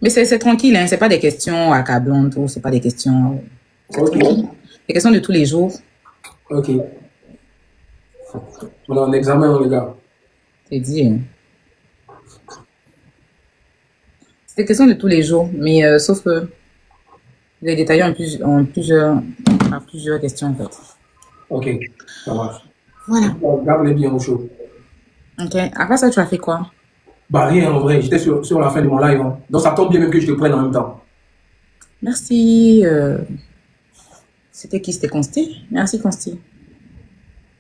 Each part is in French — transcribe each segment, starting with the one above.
Mais c'est tranquille, hein. C'est pas des questions accablantes ou c'est pas des questions. C'est Ok, tranquille. Des questions de tous les jours. ok. On a un examen, les gars. C'est dit, hein. C'est des questions de tous les jours, mais sauf que je les détaillé à plusieurs questions en fait. Ok, ça marche. Voilà. Garde-les bien au chaud. Ok. Après ça, tu as fait quoi? Bah rien en vrai, j'étais sur la fin de mon live, hein. Donc ça tombe bien même que je te prenne en même temps. Merci. C'était qui? C'était Consti? Merci Consti.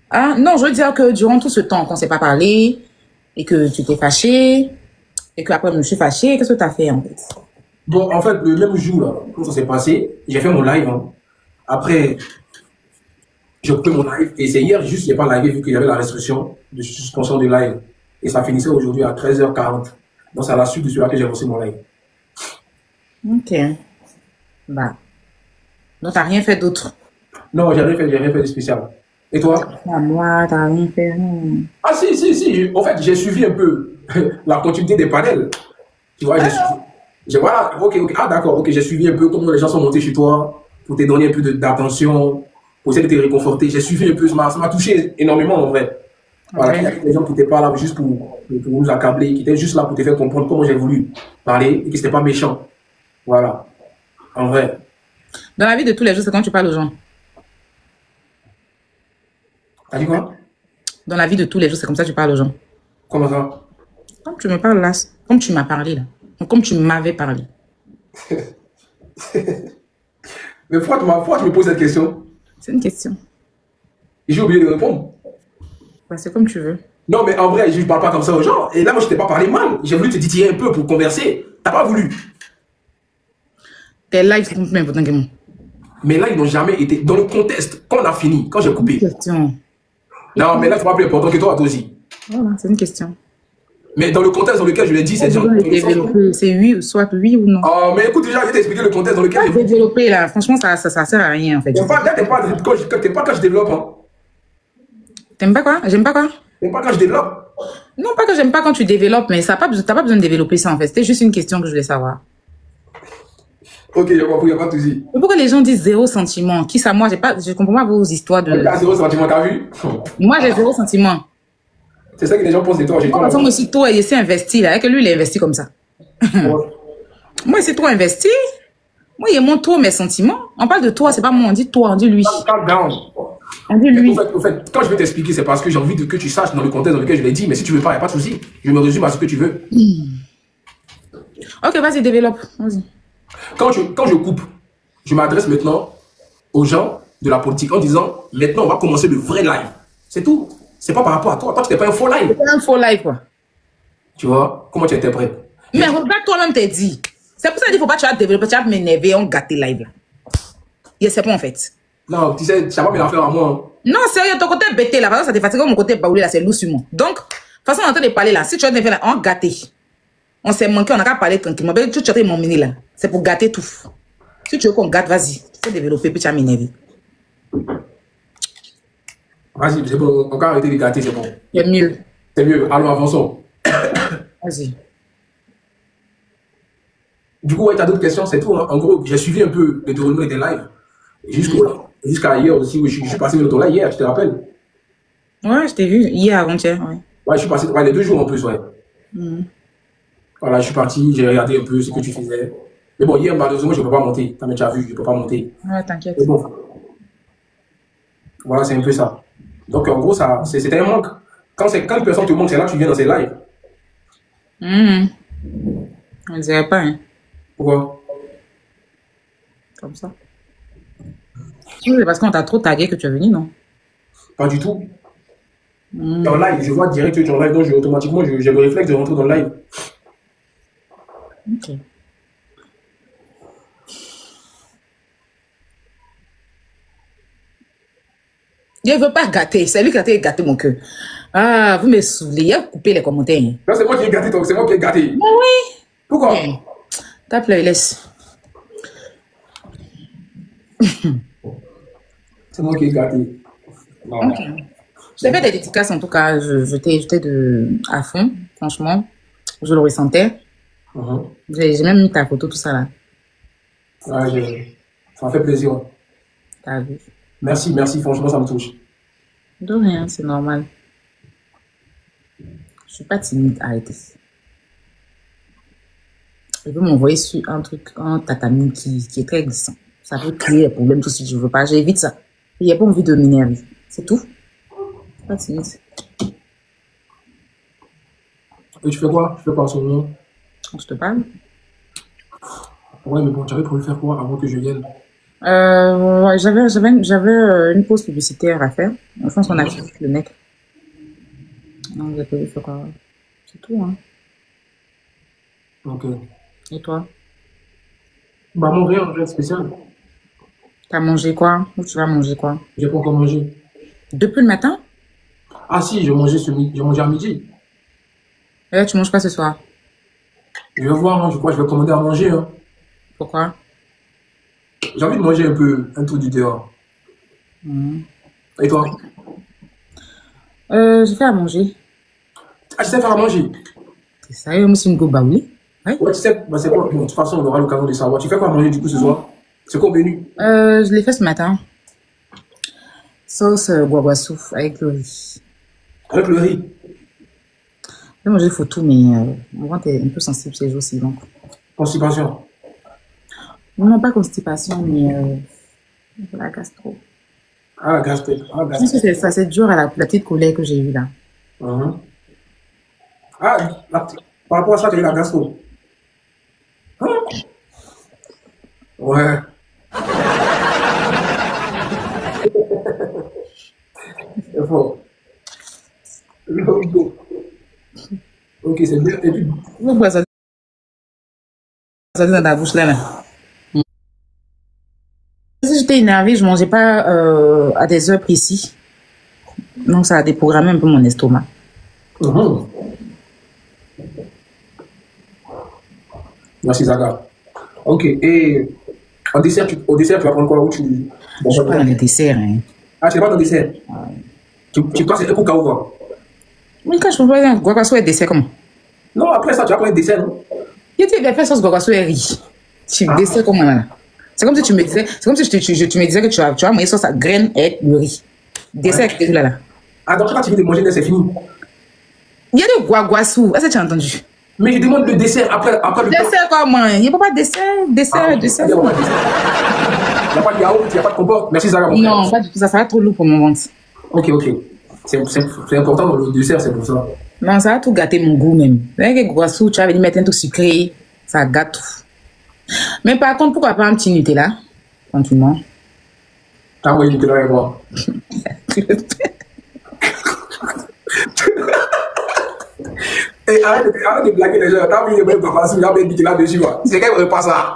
Ah non, je veux dire que durant tout ce temps qu'on s'est pas parlé et que tu t'es fâché et que après je me suis fâché, qu'est-ce que tu as fait en fait? Bon, en fait, le même jour, là, quand ça s'est passé, j'ai fait mon live, hein. Après, j'ai coupé mon live. Et c'est hier, juste, j'ai pas live vu qu'il y avait la restriction de suspension du live. Et ça finissait aujourd'hui à 13h40. Donc, c'est à la suite de cela que j'ai lancé mon live. Ok. Bah. Donc t'as rien fait d'autre. Non, j'ai rien fait de spécial. Et toi? À moi, t'as rien fait. Non. Ah, si. En fait, j'ai suivi un peu la continuité des panels. Tu vois, j'ai suivi. Voilà, ok. Ah, d'accord, ok, j'ai suivi un peu comment les gens sont montés chez toi pour te donner un peu d'attention, pour essayer de te réconforter. J'ai suivi un peu, ça m'a touché énormément en vrai. Voilà, il y a Ouais. des gens qui n'étaient pas là juste pour nous accabler, qui étaient juste là pour te faire comprendre comment j'ai voulu parler et que c'était pas méchant. Voilà, en vrai. Dans la vie de tous les jours, c'est quand tu parles aux gens. T'as dit quoi? Dans la vie de tous les jours, c'est comme ça que tu parles aux gens. Comment ça? Comme tu me parles là, comme tu m'as parlé là, comme tu m'avais parlé. Mais pourquoi tu me poses cette question? C'est une question. Et j'ai oublié de répondre. Bah, c'est comme tu veux. Non, mais en vrai, je ne parle pas comme ça aux gens. Et là, moi, je t'ai pas parlé mal. J'ai voulu te titiller un peu pour converser. T'as pas voulu. Tes lives sont plus importants que moi. Mais là, ils n'ont jamais été dans le contexte. Quand on a fini, quand j'ai C'est une coupé. question. Non, mais là, c'est pas plus important que toi, toi aussi. Voilà, c'est une question. Mais dans le contexte dans lequel je l'ai dit, c'est J'ai dans besoin de le sens où... développer. C'est oui ou soit oui ou non. Oh, mais écoute, déjà, je vais t'expliquer le contexte dans lequel j'ai voulu. Développer là, franchement, ça sert à rien en fait. T'aimes pas quand je développe, hein. T'aimes pas quoi? J'aime pas quoi? T'aimes pas quand je développe. Non, pas que j'aime pas quand tu développes, mais t'as pas besoin de développer ça en fait. C'était juste une question que je voulais savoir. Ok, j'ai compris, il n'y a pas de souci. Mais pourquoi les gens disent zéro sentiment? Qui ça, moi, je comprends pas vos histoires de. T'as zéro sentiment, t'as vu? Moi, j'ai zéro sentiment. C'est ça que les gens pensent de toi. J'ai Moi, toi, moi aussi, toi, il s'est investi là. Et que lui, il est investi comme ça. Moi, c'est toi investi. Moi, il montre trop mes sentiments. On parle de toi, c'est pas moi, on dit toi, on dit lui. calm down. On dit lui. En fait, quand je vais t'expliquer, c'est parce que j'ai envie que tu saches dans le contexte dans lequel je l'ai dit. Mais si tu veux pas, il n'y a pas de souci. Je me résume à ce que tu veux. Ok, vas-y, développe. Vas-y. Quand je coupe, je m'adresse maintenant aux gens de la politique en disant maintenant, on va commencer le vrai live. C'est tout. C'est pas par rapport à toi. Toi, tu n'es pas un faux live. C'est un faux live, quoi. Tu vois? Comment tu interprètes? Mais regarde, toi-même, t'es dit. C'est pour ça qu'il ne faut pas, tu vas développer, tu vas m'énerver, on gâte live là. Yeah, c'est pas en fait. Non, tu sais, ça va me la faire à moi. Hein. Non, sérieux, ton côté bêté là, par exemple, ça te fatigue, mon côté baoulé là, c'est lourd sur moi. Donc, de toute façon, on est en train de parler là. Si tu vas te faire là, on gâté. On s'est manqué, on n'a qu'à parler tranquillement. Mais tu as mon mini là. C'est pour gâter tout. Si tu veux qu'on gâte, vas-y. Tu peux développer, puis tu vas m'énerver. Vas-y, c'est bon. On va arrêter de gâter, c'est bon. C'est mieux. C'est mieux. Allons, avançons. Vas-y. Du coup, ouais, tu as d'autres questions, c'est tout. Hein. En gros, j'ai suivi un peu le déroulement des lives. Jusqu'à hier aussi, où je suis passé le tour là hier, je te rappelle. Ouais, je t'ai vu. Hier, avant-hier, ouais. Ouais, je suis passé les 2 jours en plus, ouais. Voilà, je suis parti, j'ai regardé un peu ce que tu faisais. Mais bon, hier, malheureusement, je ne peux pas monter. Tu as déjà vu, je ne peux pas monter. Ouais, t'inquiète. Mais bon. Voilà, c'est un peu ça. Donc, en gros, c'était un manque. Quand une personne te manque, c'est là que tu viens dans ses lives. On ne dirait pas, hein. Pourquoi? Comme ça. C'est parce qu'on t'a trop tagué que tu es venu, non? Pas du tout. En live, je vois direct que tu es en live, donc automatiquement, j'ai le réflexe de rentrer dans le live. Ok. Je ne veux pas gâter. C'est lui qui a gâté mon cœur. Ah, vous me saoulez. Il a coupé les commentaires. Non, c'est moi qui ai gâté, c'est moi qui ai gâté. Mais oui. Pourquoi? Tape le laisse. C'est moi qui ai gâté. Non. Ok. Je t'ai fait des dédicaces en tout cas. J'étais à fond, franchement. Je le ressentais. J'ai même mis ta photo, tout ça là. Ouais, ça m'a fait plaisir. T'as vu? Merci, merci, franchement, ça me touche. De rien, c'est normal. Je suis pas timide, arrêtez. Je peux m'envoyer sur un truc, un tatami qui est très glissant. Ça peut créer des problèmes tout si je veux pas. J'évite ça. Il n'y a pas envie de m'énerver. C'est tout. Je suis pas timide. Et tu fais quoi? Tu fais quoi en ce moment? Je te parle. Ouais, mais bon, tu avais prévu faire quoi avant que je vienne? Ouais, j'avais une pause publicitaire à faire. Je pense qu'on a fini le mec. Non, j'ai prévu faire quoi? C'est tout, hein. Ok. Et toi? Bah, mon rien de spécial. T'as mangé quoi? Ou tu vas manger quoi? J'ai pas encore mangé. Depuis le matin? Ah si, j'ai mangé à midi. Et là, tu manges pas ce soir? Je vais voir, hein, je crois que je vais commander à manger. Hein. Pourquoi? J'ai envie de manger un truc du dehors. Et toi? J'ai fait à manger. Ah, tu sais faire à manger? C'est sérieux, moi, c'est une go baouli. Ouais, tu sais, bah, c'est quoi? Bon, de toute façon, on aura l'occasion de savoir. Tu fais quoi à manger du coup ce soir? C'est quoi au menu? Je l'ai fait ce matin. Sauce guaguassou avec le riz. Avec le riz? J'ai mangé faut tout, mais mon ventre est un peu sensible ces jours-ci, donc. Constipation? Non, pas constipation, mais la gastro. Ah, la gastrique. Ah, Je pense que c'est dur à la petite colère que j'ai eue là. Ah, par rapport à ça, tu as eu la gastro? Hein? Ouais. C'est fort. Ok, c'est bien. Et puis, Pourquoi ça dit dans ta bouche là? Si j'étais énervée, je mangeais pas à des heures précises. Donc ça a déprogrammé un peu mon estomac. Merci Zaga. Ok, et au dessert, tu vas prendre quoi? Je suis pas dans les desserts. Hein. Ah, tu n'es pas dans le dessert? Tu passes un coup ou quoi? Mais quand je peux pas dire guaguassou et dessert comment? Non, après ça, tu vas prendre un dessert, non? Il y a fait sauce guaguassou et riz. Tu dessert comment là? C'est comme si tu me disais, tu me disais que tu vas manger sauce à graines et le riz. Dessert avec des là. Ah, donc quand tu viens de manger, c'est fini. Il y a du guaguassou. Est-ce que tu as entendu? Mais je demande le dessert après le dessert comment? Il n'y a pas de dessert. Il n'y a pas de yaourt, il n'y a pas de compote. Merci Zara. Non, pas du tout. Ça va trop lourd pour mon ventre. Ok. C'est important dans le dessert, c'est pour ça. Non, ça va tout gâter mon goût même. Avec le guaguassou, tu vas venir mettre un truc sucré. Ça gâte tout. Mais par contre, pourquoi pas un petit Nutella? Tranquillement. Ah oui, Nutella et moi. Et arrête de blaguer les gens. T'as vu les mêmes papas, il y a même Nutella dessus. C'est qu'elle ne veut pas ça.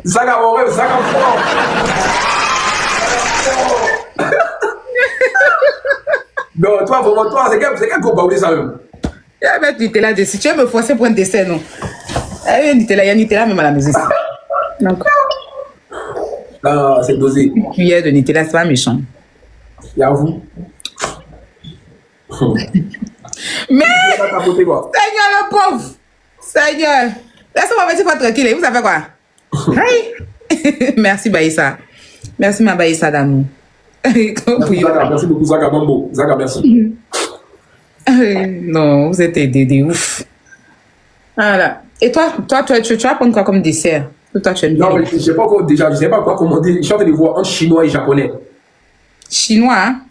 Zaga, mon rêve, Zaga fort. Non, toi, vraiment, toi, c'est qu'elle go baouler ça même. Il y a mettre Nutella dessus. Tu vas me forcer pour un dessert, non? Il y a Nutella même à la maison. Donc, ah, c'est dosé. Une cuillère de Nutella, c'est pas méchant. Et à vous? Mais, Seigneur le pauvre, Seigneur, laisse-moi me mettre tranquille. Vous savez quoi? Hey. Merci Baïssa. Merci ma Baïssa d'amour. Merci beaucoup, Zaga Bambo. Zaga, merci. Non, vous êtes des ouf. Voilà. Et toi, tu vas prendre quoi comme dessert? Toi, tu aimes bien. Non, mais je ne sais pas encore déjà, je ne sais pas quoi commander. Je suis en train de voir entre chinois et japonais. Chinois, hein?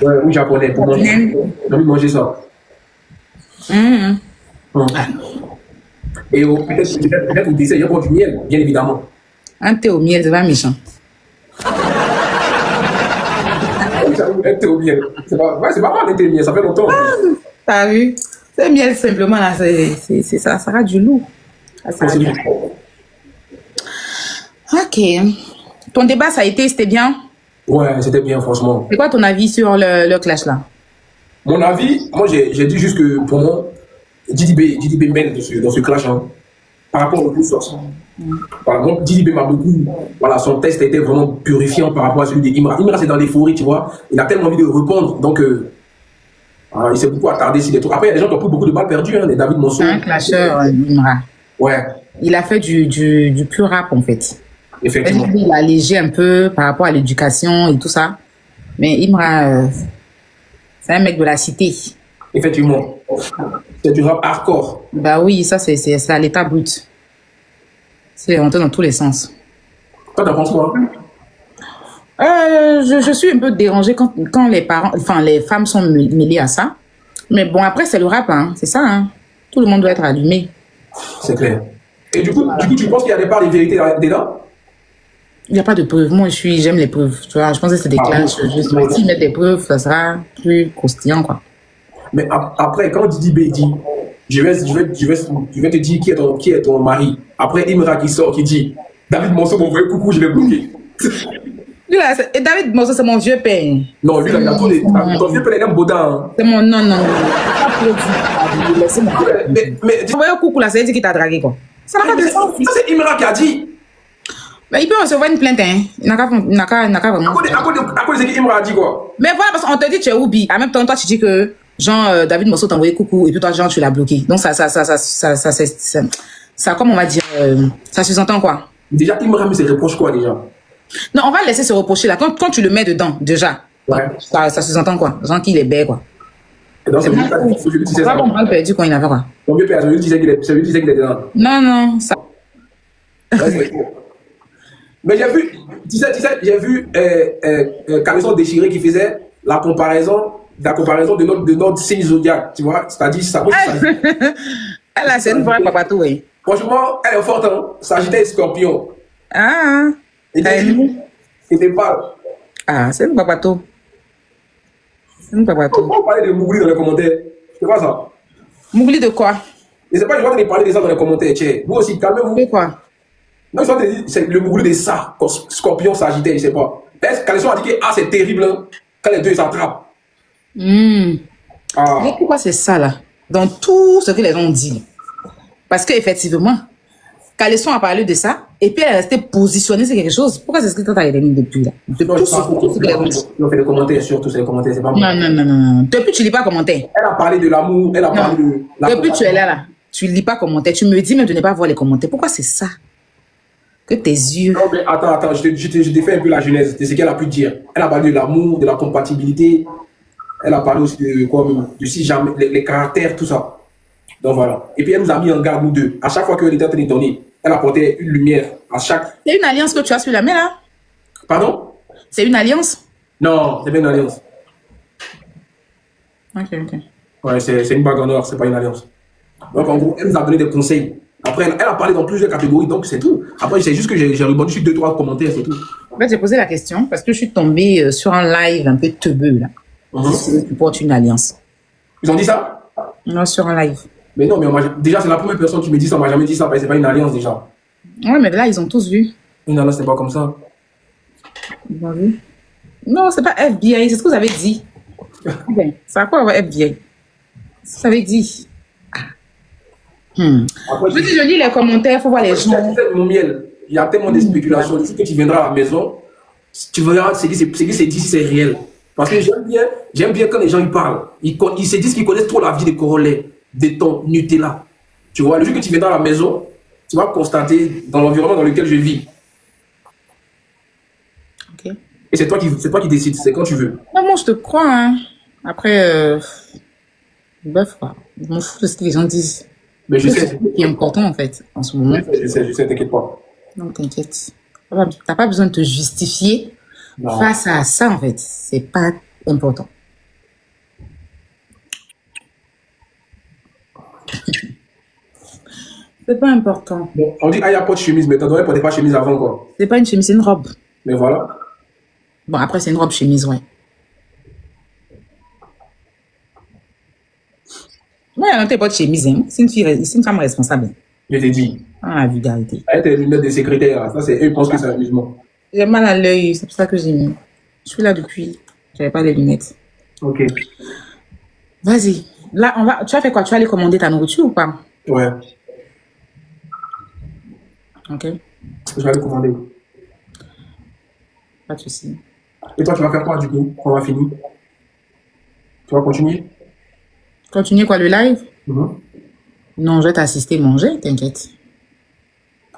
Ouais, ou japonais, pour manger. J'ai envie de manger ça. Et peut-être au dessert, il y a encore du miel, bien évidemment. Un thé au miel, c'est pas méchant. Un thé au miel. C'est pas mal un thé au miel, ça fait longtemps. T'as vu? Ce miel, simplement, là, ça sera du lourd. Ok. Ton débat, c'était bien? Ouais, c'était bien, franchement. C'est quoi ton avis sur le clash là? Mon avis, moi j'ai dit juste que pour moi, DDB mène dans ce clash hein, par rapport au plus source. Voilà, donc DDB m'a beaucoup. Voilà, son test était vraiment purifiant par rapport à celui d'Imra. Imra c'est dans l'euphorie, tu vois. Il a tellement envie de répondre, donc Ah, il s'est beaucoup attardé sur des trucs. Après, il y a des gens qui ont pris beaucoup de balles perdues, hein, les David Monceau. C'est un clasheur, Imra. Ouais, Il a fait du pur rap, en fait. effectivement. Il a allégé un peu par rapport à l'éducation et tout ça. Mais Imra, c'est un mec de la cité. Effectivement. C'est du rap hardcore. Bah oui, ça, c'est à l'état brut. C'est rentré dans tous les sens. Toi, t'en penses quoi? Je suis un peu dérangée quand les parents, enfin, les femmes sont mêlées à ça. Mais bon, après, c'est le rap, hein. C'est ça, hein. Tout le monde doit être allumé. C'est clair. Et du coup, tu penses qu'il y a des parts de vérité dedans? Il n'y a pas de preuves. Moi, j'aime les preuves. Tu vois, je pense que c'est des clashs. Juste, s'ils mettent des preuves, ça sera plus croustillant, quoi. Mais après, quand Didi B dit, je vais te dire qui est ton mari. Après, Imra qui sort, qui dit, David Monceau m'a envoyé coucou, je l'ai bloqué. Lui, là, et David Monceau, c'est mon vieux père. Non, lui, là, il a tous les. Ton vieux père, il aime Baudin. C'est mon. Non, non, non. Mais Tu vois, coucou, là, ça veut dire qu'il t'a dragué, quoi. Ça n'a pas de sens. ça, c'est Imra qui a dit. Mais il peut recevoir une plainte, hein. Il n'a qu'à vraiment. À cause de ce qu'Imra a dit, quoi. Mais voilà, parce qu'on te dit tu es Oubi. En même temps, toi, tu dis que, genre, David Monceau t'a envoyé coucou, et puis toi, genre, tu l'as bloqué. Donc, ça, comme on va dire, ça sous-entend quoi? Déjà, Imra me se reproche quoi, déjà? Non, on va le laisser se reprocher, là. Quand tu le mets dedans, déjà, Ouais. ça sous-entend quoi? Genre qu'il est bête, quoi. Donc, c'est lui qui C'est pas bon, on perdu quand il avait quoi? Ton vieux père, celui qui disait qu'il est dedans. Non, non, ça. Ouais, c'est faux. Mais j'ai vu, j'ai vu Caleçon Déchiré qui faisait la comparaison de notre signe zodiac, tu vois, c'est-à-dire ça. Elle a, c'est une vraie papatou, oui. Franchement, elle est forte, hein. Sagittaire et Scorpion. Ah, Et t'es pas. ah, c'est une papatou. C'est une papatou. On parlait de Mougouli dans les commentaires. C'est quoi ça? Mougli de quoi? Et c'est pas je vais te parler de ça dans les commentaires, tiens. Vous aussi, calmez-vous. De quoi? Non, je vais te dire, c'est le Mougouli de ça, Scorpion, Sagittaire, je sais pas. Est-ce Caleçon a dit que c'est terrible hein, quand les deux s'attrapent. Ah. Mais pourquoi c'est ça, là? Dans tout ce que les gens ont dit. Parce qu'effectivement, Caleçon a parlé de ça, et puis elle est restée positionnée sur quelque chose. Pourquoi c'est ce que tu as mis depuis, là? Depuis Non, tout ce que les gens ont dit. on fait des commentaires, surtout c'est des commentaires, c'est pas moi. Non. Depuis, tu lis pas commentaires. Elle a parlé de l'amour, elle a parlé de la. Depuis, tu es là. Tu lis pas commentaires. Tu me dis même de ne pas voir les commentaires. Pourquoi c'est ça? Que tes yeux. Non, mais attends, je te fais un peu la genèse de ce qu'elle a pu dire. Elle a parlé de l'amour, de la compatibilité. Elle a parlé aussi de quoi même, de si jamais, les caractères, tout ça. Donc voilà. Et puis elle nous a mis en garde, nous deux. À chaque fois qu'elle était en train de donner, elle apportait une lumière à chaque. C'est une alliance que tu as sur la main, là? Pardon? C'est une alliance? Non, c'est pas une alliance. Ok. Ouais, c'est une bague en or, c'est pas une alliance. Donc en gros, elle nous a donné des conseils. Après, elle a parlé dans plusieurs catégories, donc c'est tout. Après, c'est juste que j'ai rebondi sur 2-3 commentaires, c'est tout. En fait, j'ai posé la question parce que je suis tombée sur un live un peu teubeux, là. Tu portes une alliance. Ils ont dit ça? Non, sur un live. Mais non, mais déjà, c'est la première personne qui me dit ça, on m'a jamais dit ça, parce que c'est pas une alliance déjà. Ouais, mais là, ils ont tous vu. Une alliance, c'est pas comme ça. Ils ont vu. Non, c'est pas FBI, c'est ce que vous avez dit. Okay. C'est à quoi FBI? Ça avait dit. Après, Je lis les commentaires, il faut voir les gens. Mon miel, il y a tellement de spéculations. Le jour que tu viendras à la maison, tu verras ce qui s'est dit, si c'est réel. Parce que j'aime bien quand les gens ils parlent. Ils se disent qu'ils connaissent trop la vie des Corollais, des tons Nutella. Tu vois, le jour que tu viendras à la maison, tu vas constater dans l'environnement dans lequel je vis. Ok. Et c'est toi qui décides, c'est quand tu veux. Non, moi, je te crois, hein. Après, bref, quoi. Je m'en fous de ce que les gens disent. Mais je sais. C'est ce qui est important, en fait, en ce moment. Je sais, t'inquiète pas. Non, t'inquiète. T'as pas besoin de te justifier face à ça, en fait. C'est pas important. C'est pas important. Bon, on dit, ah, il n'y a pas de chemise, mais t'en devrais porter pas de chemise avant, quoi. C'est pas une chemise, c'est une robe. Mais voilà. Bon, après, c'est une robe chemise, ouais. Moi, elle n'a pas de chemise, hein. C'est une femme responsable. Je t'ai dit. Ah, la vulgarité. Elle tes lunettes de secrétaire, là. Ça, c'est eux, ils pensent que c'est un amusement. J'ai mal à l'œil, c'est pour ça que j'ai mis. Je suis là depuis. J'avais pas les lunettes. Ok. Vas-y. Là, tu as fait quoi? Tu vas aller commander ta nourriture ou pas? Ouais. Ok. Je vais aller commander. Pas de souci. Et toi, tu vas faire quoi, du coup, quand on va finir? Tu vas continuer? Continuer quoi, le live? Mhm. Non, je vais t'assister manger, t'inquiète.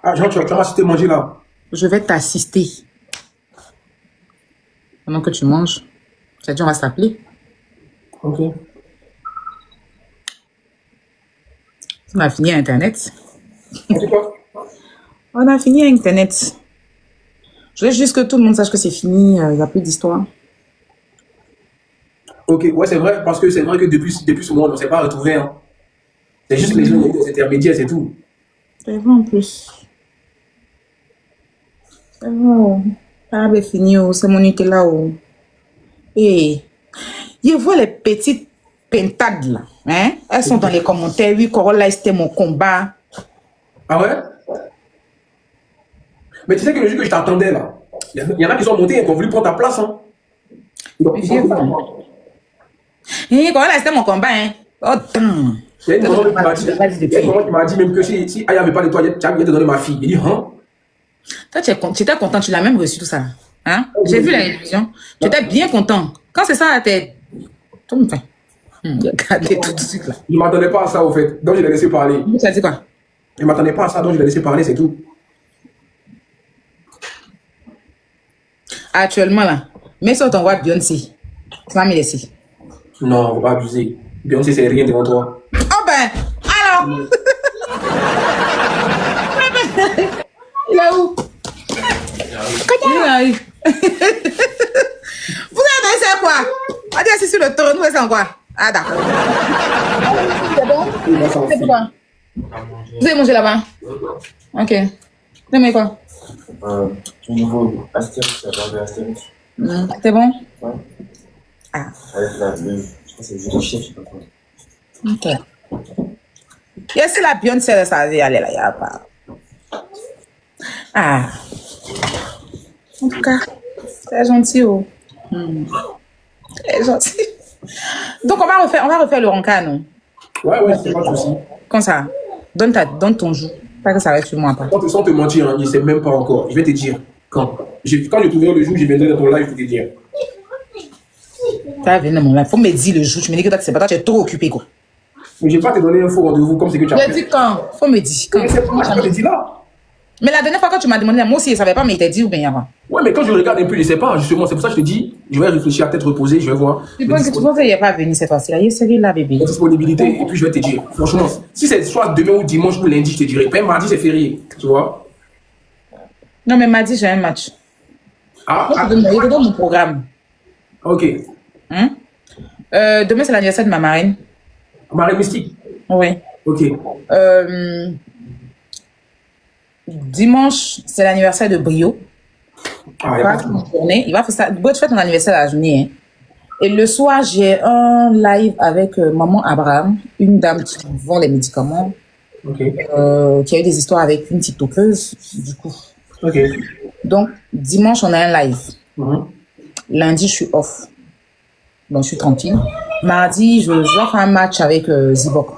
Ah, genre, tu vas m'assister manger là. Je vais t'assister. Pendant que tu manges. Ça dit, on va s'appeler. Ok. On a fini Internet. C'est quoi? On a fini Internet. Je veux juste que tout le monde sache que c'est fini. Il n'y a plus d'histoire. Ok, ouais, c'est vrai, parce que c'est vrai que depuis ce moment, on ne s'est pas retrouvé. Hein. C'est juste les gens des intermédiaires, c'est tout. C'est vrai en plus. C'est vrai. Ah, ben fini, c'est mon Nutella. Et je vois les petites pentades là. Hein? Elles sont dans les commentaires. Oui, Corolla, c'était mon combat. Ah ouais? Mais tu sais que le jour que je t'attendais là, il y en a qui sont montés et qui ont voulu prendre ta place. Hein. Corolla, c'était mon combat. Hein? Oh, putain. Il y a une maman qui m'a dit même que si Aya n'avait pas de toi, tu allais te donner ma fille. Il dit, hein? Toi, tu étais content, tu l'as même reçu tout ça. Hein? J'ai vu la télévision. Tu étais bien content. Quand c'est ça à la tête, tout me fait. Regardez tout de suite là. Je ne m'attendais pas à ça, au fait. Donc, je l'ai laissé parler. Tu as dit quoi? Je ne m'attendais pas à ça, donc je l'ai laissé parler, c'est tout. Actuellement là, mets sur ton voix Beyoncé. Tu vas me laisser. Non, on va pas abuser. Beyoncé, c'est rien devant toi. Oh ben, alors. Il est où? Il arrive. Vous avez donné ça quoi? On dit assis sur le trône, vous faites quoi? Ah d'accord. C'est bon? C'est quoi? Vous avez mangé là-bas? Ok. Vous aimez quoi? Au niveau Astérix, c'est la bande Astérix. C'est bon? Ouais. Ah. Avec je crois que c'est le chef, je sais pas quoi. Ok. Et si la Beyoncé, elle savait aller là, il n'y a pas. Ah. En tout cas, c'est gentil. Oh. C'est gentil. Donc, on va refaire le rencard, non? Ouais, c'est pas de souci. Comme ça. Donne ton jour. Pas que ça reste sur moi. Pas. Sans te mentir, hein, il ne sait même pas encore. Je vais te dire. Quand je trouverai le jour, je viendrai dans ton live pour te dire. Tu vas venir dans mon live. Faut me dire le jour. Tu me dis que toi, tu sais pas. Toi, tu es trop occupé, quoi. Mais je ne vais pas te donner un faux rendez-vous comme c'est que tu as fait. Je dis quand? Faut me dire. Quand? Mais c'est pas, je te dis là. Mais la dernière fois, quand tu m'as demandé, moi aussi, je ne savais pas, mais il t'a dit ou bien avant. Ouais, mais quand je regarde un peu, je ne sais pas, justement, c'est pour ça que je te dis, je vais réfléchir à tête reposée, je vais voir. Tu penses qu'il n'est pas venu cette fois-ci? Il est sérieux là, bébé. La disponibilité, et puis je vais te dire, franchement, si c'est soit demain ou dimanche ou lundi, je te dirai. Pas mardi, c'est férié, tu vois. Non, mais mardi, j'ai un match. Je te donne mon programme. Ok. Hein? Demain, c'est l'anniversaire de ma marraine. Marraine mystique? Oui. Ok. Dimanche, c'est l'anniversaire de Brio. Il va faire ça. Tu fais ton anniversaire la journée. Hein. Et le soir, j'ai un live avec maman Abraham, une dame qui vend les médicaments, qui a eu des histoires avec une TikTokeuse, du coup. Ok. Donc, dimanche, on a un live. Lundi, je suis off. Donc, je suis tranquille. Mardi, je dois faire un match avec Zibok.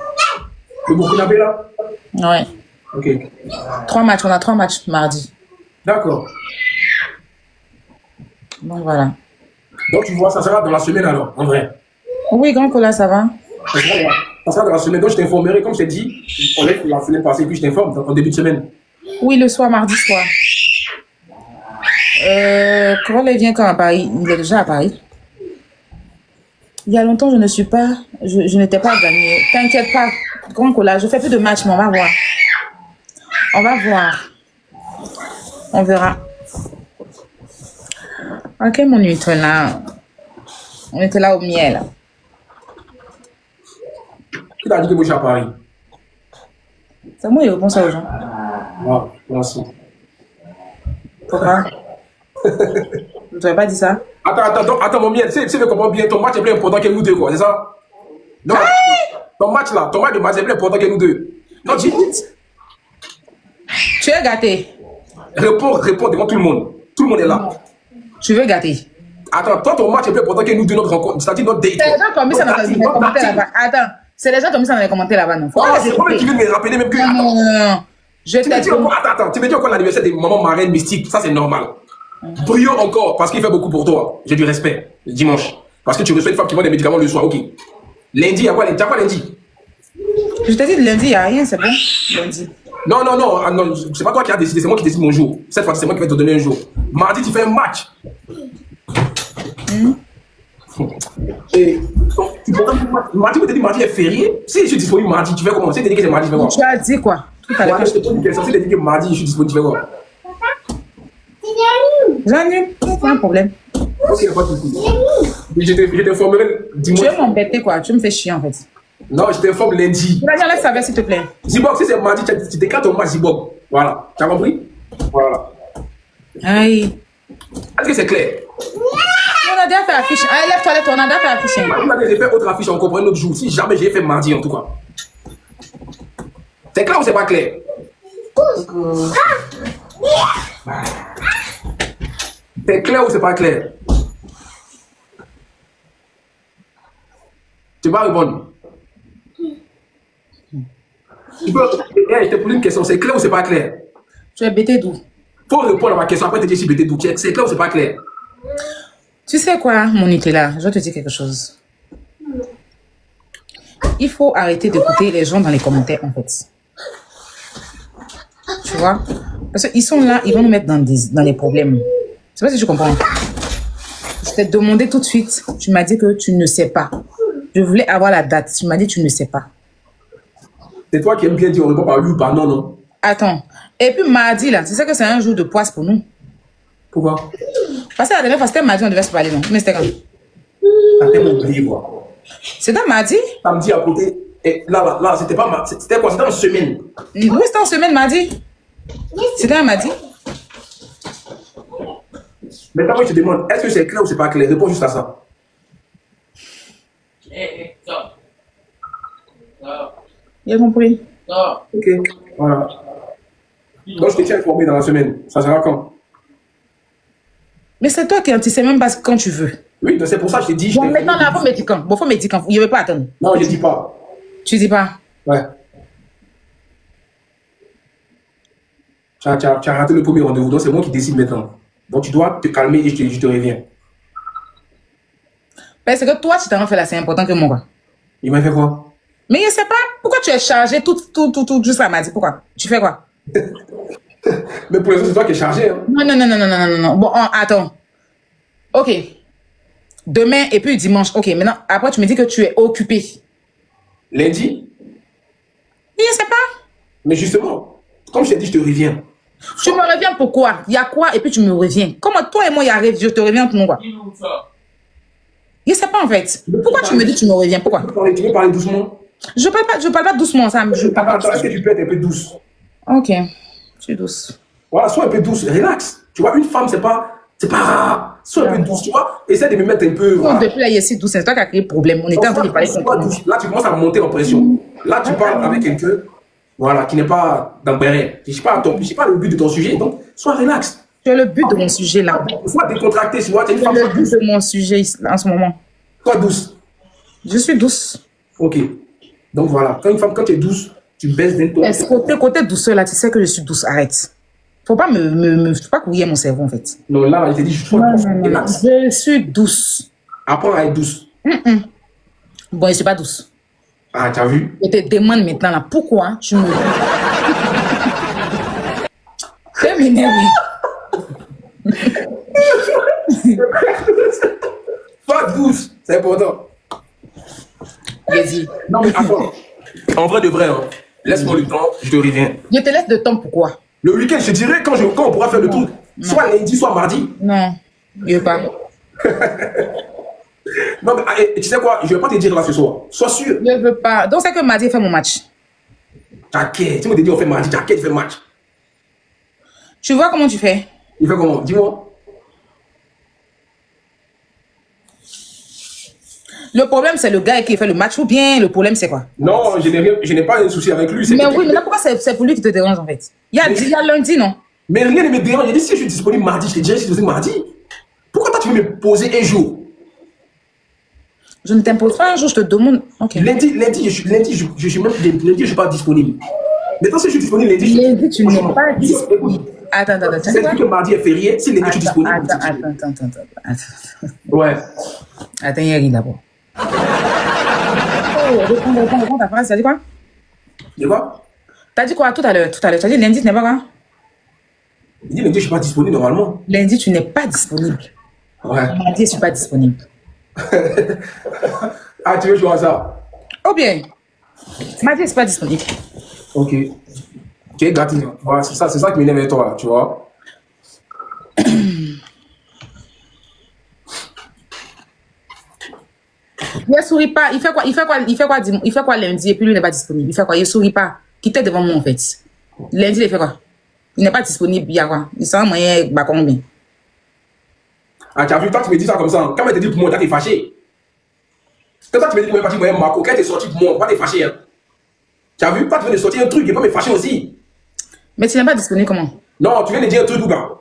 Le Burkinabé là? Ouais. Ok. 3 matchs, on a 3 matchs mardi. D'accord. Donc voilà. Donc tu vois, ça sera dans la semaine alors, en vrai. Oui, grand Cola, ça va? Ça sera dans la semaine, donc je t'informerai, comme je t'ai dit, on est la semaine passée, puis je t'informe en début de semaine. Oui, le soir, mardi soir. Comment il vient quand à Paris? Il est déjà à Paris. Il y a longtemps, je n'étais pas gagnée. T'inquiète pas, grand Cola, je fais plus de matchs, mais on va voir. On va voir. On verra. Ok, mon Nutella. On était là au miel. Qui t'a dit que moi je suis à Paris? C'est moi qui réponds ça aux gens. Ah, merci. Pourquoi? Je t'avais pas dit ça? Attends, mon miel, tu sais, comprends bien, ton match est plus important que nous deux, quoi, c'est ça? Non, ton match de match est plus important que nous deux. Non, dis. Tu es gâté. Réponds devant tout le monde. Tout le monde est là. Tu veux gâter. Attends, toi, ton match est plus important que nous deux, notre rencontre. C'est-à-dire notre date. C'est les gens qui ont mis ça dans les commentaires là-bas. Attends, c'est les gens qui ont mis ça dans les commentaires là-bas, non? C'est moi qui veux me rappeler même que. Non. Je t'ai dit. Attends, tu me dis encore l'anniversaire de maman marraine mystique. Ça, c'est normal. Brio encore, parce qu'il fait beaucoup pour toi. J'ai du respect. Dimanche. Parce que tu reçois une femme qui vend des médicaments le soir, ok. Lundi, il y a quoi lundi? Je t'ai dit lundi, il n'y a rien, c'est bon. Lundi. Non, non, non, ah, non, c'est pas toi qui as décidé, c'est moi qui décide mon jour. Cette fois, c'est moi qui vais te donner un jour. Mardi, tu fais un match. Et donc, mardi, peut-être mardi est férié. Si je suis disponible mardi, tu fais comment? Si tu dis que c'est mardi, tu fais quoi? Tu as dit quoi? Tout à l'heure. Je te pose une question. Si tu dis que mardi, je suis disponible, tu fais quoi? J'annule, c'est un problème. Ok, pas de soucis. Je t'informerai dimanche. Tu veux m'embêter quoi? Tu me fais chier en fait. Non, je t'informe lundi. Vas-y, laisse savoir s'il te plaît. Zibok, si c'est mardi, tu déclares ton match Zibok. Voilà. Tu as compris? Voilà. Aïe. Est-ce que c'est clair? On a déjà fait affiche. Allez, lève-toi, lève-toi, on a déjà fait affiche. On a déjà fait autre affiche, on comprend un autre jour. Si jamais j'ai fait mardi, en tout cas. C'est clair ou c'est pas clair? C'est clair ou c'est pas clair? Tu vas répondre. Je te pose une question, c'est clair ou c'est pas clair? Tu es bêté d'où? Faut répondre à ma question, après te dire si bêté d'où. C'est clair ou c'est pas clair? Tu sais quoi, mon Nutella, je vais te dire quelque chose. Il faut arrêter d'écouter les gens dans les commentaires, en fait. Tu vois? Parce qu'ils sont là, ils vont nous mettre dans les problèmes. Je sais pas si tu comprends. Je t'ai demandé tout de suite, tu m'as dit que tu ne sais pas. Je voulais avoir la date, tu m'as dit que tu ne sais pas. C'est toi qui aimes bien dire on répond par oui ou par non, non? Attends. Et puis mardi, là, tu sais que c'est un jour de poisse pour nous. Pourquoi? Parce que la dernière fois, c'était mardi, on devait se parler, non? Mais c'était quand? T'as tellement oublié, quoi. C'était mardi? Samedi à côté. Et là, c'était pas mardi. C'était quoi? C'était en semaine. Oui, c'était en semaine, mardi. C'était un mardi. Maintenant, moi, je te demande, est-ce que c'est clair ou c'est pas clair? Réponds juste à ça. J'ai compris. Ok, voilà. Donc, je te tiens informé dans la semaine. Ça sera quand? Mais c'est toi qui sais même pas quand tu veux. Oui, donc c'est pour ça que je t'ai dit. Bon, maintenant, là, faut me dire quand. Bon, faut me dire quand. Il ne veut pas attendre. Non, je dis pas. Tu dis pas? Ouais. Tu as raté le premier rendez-vous, donc c'est moi qui décide maintenant. Donc tu dois te calmer et je te reviens. Parce que toi, tu t'en fais là, c'est important que moi. Il m'a fait quoi? Mais je sais pas. Pourquoi tu es chargé tout jusqu'à mardi? Pourquoi? Tu fais quoi? Mais pour l'instant, c'est toi qui es chargé. Hein. Non. Bon, attends. Ok. Demain et puis dimanche. Ok, maintenant, après, tu me dis que tu es occupé. Lundi? Mais je sais pas. Mais justement, comme je t'ai dit, je te reviens. Tu me reviens pourquoi? Il y a quoi et puis tu me reviens? Comment toi et moi, il arrive, je te reviens tout le monde. Je sais pas en fait. Pourquoi tu me dis que tu me reviens? Pourquoi? Tu veux parler doucement? Je parle pas doucement, ça. Est-ce que tu peux être un peu douce? Ok, je suis douce. Voilà, sois un peu douce, relax. Tu vois, une femme, c'est pas. Sois un peu douce, tu vois. Essaie de me mettre un peu. Voilà. Depuis là, il est si douce, c'est toi qui as créé le problème. On était en train de parler. Là, tu commences à monter en pression. Là, tu parles avec quelqu'un, voilà, qui n'est pas dans le béret. Je ne sais pas le but de ton sujet, donc sois relax. Tu as le but de mon sujet là. Sois décontracté, tu vois. Tu es une femme. Le but de mon sujet en ce moment. Sois douce. Je suis douce. Ok. Donc voilà, quand tu es douce, tu baisses d'un ton. Côté douceur là, tu sais que je suis douce, arrête. Faut pas faut pas couiller mon cerveau en fait. Non, là, je t'ai dit, je suis relax. Je suis douce. Apprends à être douce. Bon, je suis pas douce. Ah, tu as vu? Je te demande maintenant là, pourquoi tu me... Je m'énerve. Sois douce, c'est important. Vas-y. Non, mais attends. En vrai de vrai, hein, laisse-moi le temps, je te reviens. Je te laisse de temps, pourquoi? Le week-end, je te dirais quand on pourra faire le truc. Soit lundi, soit mardi. Non, je veux pas. Non, mais tu sais quoi? Je vais pas te dire là ce soir. Sois sûr. Je veux pas. Donc, c'est que mardi, fait mon match. T'inquiète. Tu me dis on fait mardi, t'inquiète, tu fais match. Tu vois comment tu fais? Il fait comment? Dis-moi. Le problème, c'est le gars qui fait le match ou bien le problème, c'est quoi? Non, je n'ai pas un souci avec lui. Mais oui, mais là, pourquoi c'est pour lui qui te dérange en fait? Il y a lundi, non? Mais rien ne me dérange. J'ai dit si je suis disponible mardi, je te dirais si je suis disponible mardi. Pourquoi toi tu veux me poser un jour? Je ne t'impose pas un jour, je te demande. Okay. Lundi, je suis pas disponible. Maintenant, si je suis disponible lundi, tu n'es pas disponible. Attends. C'est que mardi est férié, si lundi je suis disponible. Attends. Ouais. Attends, il y a rien d'abord. Réponds ta phrase. T'as dit quoi? De quoi? T'as dit quoi tout à l'heure? Tu as dit lundi, tu n'es pas quoi? Il dit lundi, je suis pas disponible normalement. Lundi, tu n'es pas disponible. Ouais. Mardi, je suis pas disponible. Ah, tu veux jouer à ça? Ou bien, mardi, je suis pas disponible. Ok. Tu es gâté. Voilà, c'est ça qui m'énerve avec toi, tu vois. Il ne sourit pas. Il fait quoi lundi et puis lui n'est pas disponible? Il fait quoi? Il ne sourit pas. Qui était devant moi en fait. Lundi, il fait quoi? Il n'est pas disponible. Il y a quoi? Il sent un moyen bah combien? Ah, tu as vu, toi tu me dis ça comme ça. Quand elle te dit pour moi, tu es fâché. Quand toi tu me dis pour moi, moi, Marco, quand tu es sorti pour moi, pas t'es fâché. Hein. Tu as vu, toi tu viens de sortir un truc et pas me fâcher aussi. Mais tu n'es pas disponible comment? Non, tu viens de dire un truc ou pas?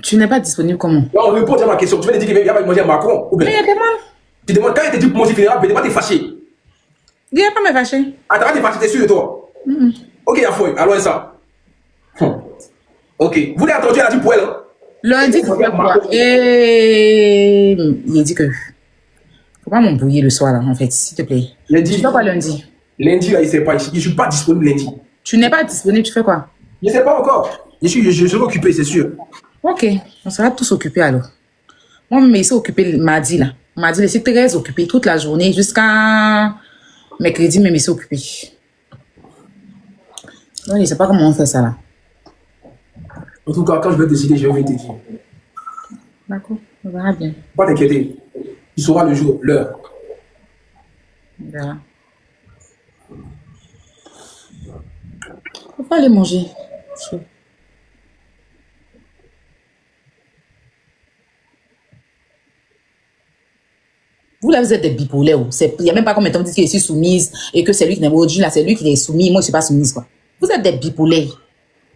Tu n'es pas disponible comment? Non, réponds à ma question. Tu viens de dire qu'il vient manger à Macron ou bien? Mais il y a comment? Tu demandes quand il te dit pour moi, c'est funéraire, mais t'es fâché. Il n'y a pas me fâcher. Ah, t'as pas t'es fâché, t'es sûr de toi? Ok, il y a fouille, allons ça. Ok, vous l'avez entendu, elle a dit pour elle. Hein? Lundi, tu fais quoi? Et il dit que faut pas m'embrouiller le soir là, en fait, s'il te plaît. Lundi. Tu fais quoi lundi? Lundi, là, il sait pas. Je suis pas disponible lundi. Tu n'es pas disponible, tu fais quoi? Je sais pas encore. Je serai occupé, c'est sûr. Ok, on sera tous occupés alors. Moi-même, je suis occupé mardi là. Mardi, je suis très occupé toute la journée jusqu'à mercredi, même je suis occupé. Donc, je ne sais pas comment on fait ça là. En tout cas, quand je vais décider, je vais te dire. D'accord, on verra bien. Pas t'inquiéter. Tu sauras le jour, l'heure. On verra. Faut pas aller manger. Chaud. Vous là, vous êtes des bipolaires. Il n'y a même pas combien de temps vous dites que je suis soumise et que c'est lui qui n'est pas aujourd'hui là, c'est lui qui est soumis. Moi, je ne suis pas soumise. Quoi. Vous êtes des bipolaires.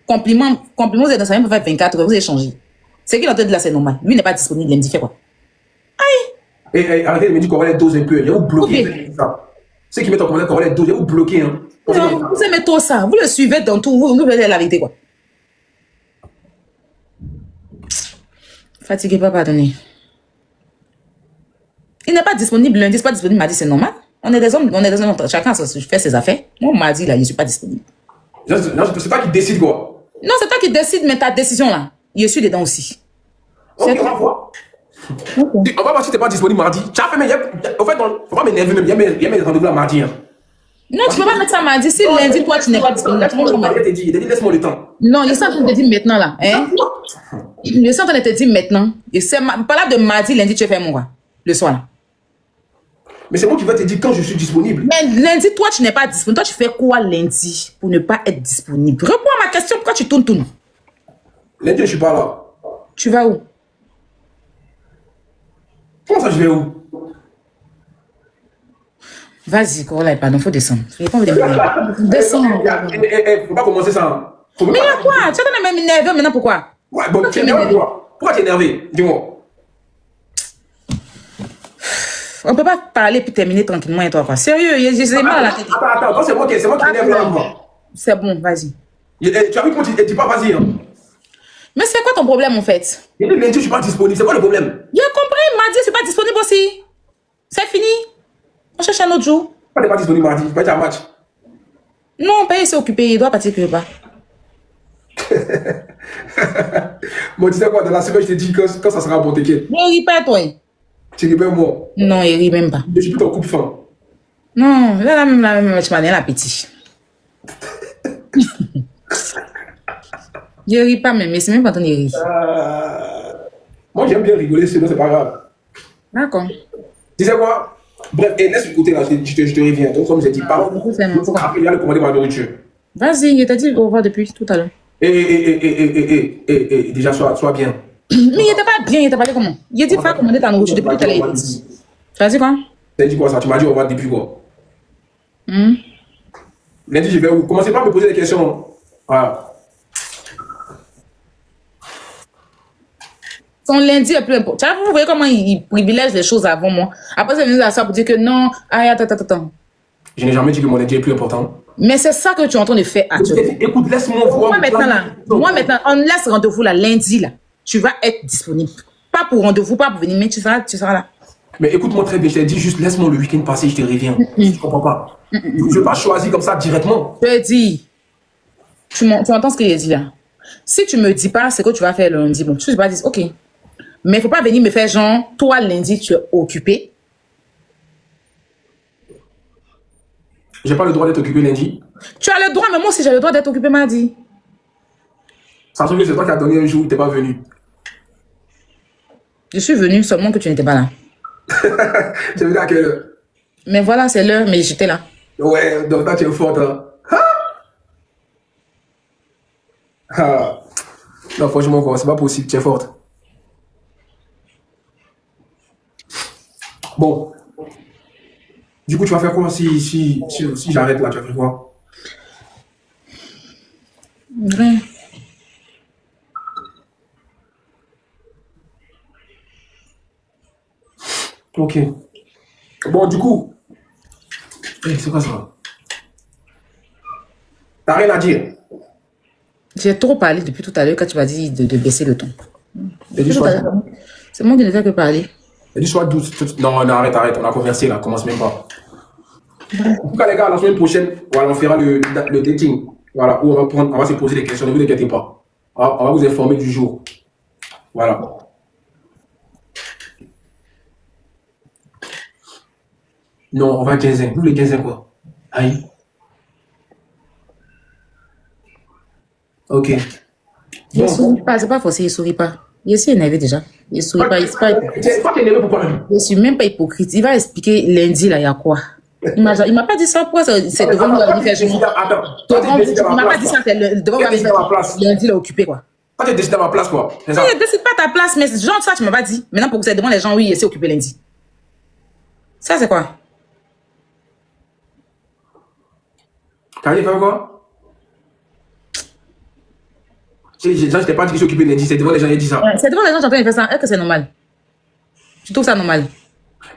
Compliment, vous êtes dans sa même pour faire 24 heures, vous avez changé. C'est qui l'entend de là, c'est normal. Lui n'est pas disponible, il me dit fait quoi? Aïe! Et arrêtez de me dire qu'on va les doses un peu. Il y a où bloquer ça. Ceux qui mettent en commentaire qu'on va les doses, il y a où bloquer. Hein. Non, vous aimez trop ça. Vous le suivez dans tout. Vous nous la vérité quoi. Fatigué, pas pardonner. Il n'est pas disponible lundi, c'est pas disponible mardi, c'est normal. On est des hommes, chacun fait ses affaires. Moi, mardi, là, je ne suis pas disponible. Non, c'est toi qui décide quoi. Non, c'est toi qui décides, mais ta décision là, je suis dedans aussi. Ok, on va voir. Okay. On va voir si tu n'es pas disponible mardi. Tu as fait, mais en fait, on va pas m'énerver même. Il y a mes rendez-vous là mardi. Hein. Non, tu ne peux pas mettre ça mardi. Si lundi, toi, tu n'es pas disponible. Il t'a dit, laisse-moi le temps. Non, je suis en train de te dire maintenant là. Hein? Je suis en train de te dire maintenant. C'est pas là de mardi, lundi, tu fais moi. Le soir là. Mais c'est moi qui vais te dire quand je suis disponible. Mais lundi, toi, tu n'es pas disponible. Toi, tu fais quoi lundi pour ne pas être disponible? Réponds à ma question. Pourquoi tu tournes? Lundi, je ne suis pas là. Tu vas où? Comment ça, je vais où? Vas-y, Corolla, pardon, faut descendre. Descends. Faut pas commencer ça. Mais il y a quoi? Tu es quand même énervé maintenant, pourquoi? Ouais, bon, tu es énervé pourquoi tu es énervé? Dis-moi. On ne peut pas parler puis terminer tranquillement et toi, quoi. Sérieux, j'ai mal à la tête. Attends, c'est moi qui énerve là, moi. C'est bon, vas-y. Tu as vu comment tu dis pas vas-y, hein? Mais c'est quoi ton problème, en fait? Il dit lundi, je ne suis pas disponible. C'est quoi le problème? J'ai compris, mardi, je ne suis pas disponible aussi. C'est fini. On cherche un autre jour. Tu n'es pas disponible mardi, tu vas être à match. Non, Payé s'est occupé, il doit partir quelque part. Bon, tu sais quoi, dans la semaine, je t'ai dit quand ça sera bon, t'inquiète. Mais il rit pas, toi. Tu ris pas, moi. Non, il rit même pas. Je suis plus ton couple fin. Non, là, même, tu m'as donné l'appétit. Je ris pas même, mais c'est même pas ton rire. Moi, j'aime bien rigoler, sinon c'est pas grave. D'accord. Tu sais quoi? Bref, laisse le côté là, je te reviens. Donc, comme j'ai dit, parle. Après, il y a le commander ma nourriture. Vas-y, je t'ai dit au revoir depuis tout à l'heure. Déjà, sois bien. Mais il était pas bien, il était pas comment? Il a dit pas commander ta nourriture depuis tout à l'heure. Tu as dit quoi? Tu as dit quoi ça? Tu m'as dit au revoir depuis quoi? Lundi, je vais où? Commencez pas à me poser des questions. Voilà. Son lundi est plus important. Vous voyez comment il privilège les choses avant moi. Après, c'est venu à ça pour dire que non. Attends. Je n'ai jamais dit que mon lundi est plus important. Mais c'est ça que tu es en train de faire actuellement. Écoute, laisse-moi voir. Moi maintenant, on laisse rendez-vous là, lundi là. Tu vas être disponible. Pas pour rendez-vous, pas pour venir, mais tu seras là. Mais écoute-moi très bien, je t'ai dit juste laisse-moi le week-end passer, je te reviens. Je comprends pas. Je ne vais pas choisir comme ça directement. Je te dis, tu entends ce que j'ai dit là. Si tu me dis pas ce que tu vas faire le lundi, bon, tu vas dire, ok. Mais il faut pas venir me faire genre, toi lundi, tu es occupé. J'ai pas le droit d'être occupé lundi. Tu as le droit, mais moi aussi j'ai le droit d'être occupé mardi. Ça se trouve que c'est toi qui as donné un jour où tu n'es pas venu. Je suis venu seulement que tu n'étais pas là. Tu es venu à quelle heure? Mais voilà, c'est l'heure, mais j'étais là. Ouais, donc là tu es forte. Hein? Ah. Non, franchement, c'est pas possible, tu es forte. Bon. Du coup, tu vas faire quoi si j'arrête là, tu vas faire quoi? Rien. Ok. Bon, du coup, c'est quoi ça? T'as rien à dire? J'ai trop parlé depuis tout à l'heure quand tu m'as dit de baisser le ton. C'est moi qui ne fais que parler. Elle dit soit douce. Non, arrête, on a conversé là, commence même pas. En tout cas, les gars, la semaine prochaine, voilà, on fera le dating. Voilà, où on va se poser des questions, ne vous inquiétez pas. On va vous informer du jour. Voilà. Non, on va 15 ans. Nous, les 15 ans, quoi. Aïe. Ok. Il sourit pas, c'est pas forcé, il sourit pas. Il est énervé déjà. Il sourit pas, il se pas. C'est pas énervé pourquoi? Je suis même pas hypocrite. Il va expliquer lundi là, il y a quoi. Il m'a pas dit ça, pourquoi c'est devant nous la différence. Il m'a pas dit ça, c'est devant moi lundi là occupé quoi. Quand tu décides à ma place quoi. Tu ne décides pas ta place, mais genre ça tu m'as pas dit. Maintenant pour que c'est devant les gens, oui, il s'est occupé lundi. Ça c'est quoi? T'as dit faire quoi? Je t'ai pas dit que je suis occupé lundi, c'est devant les gens qui disent ça. C'est devant les gens qui sont en train de faire ça. Est-ce que c'est normal? Tu trouves ça normal?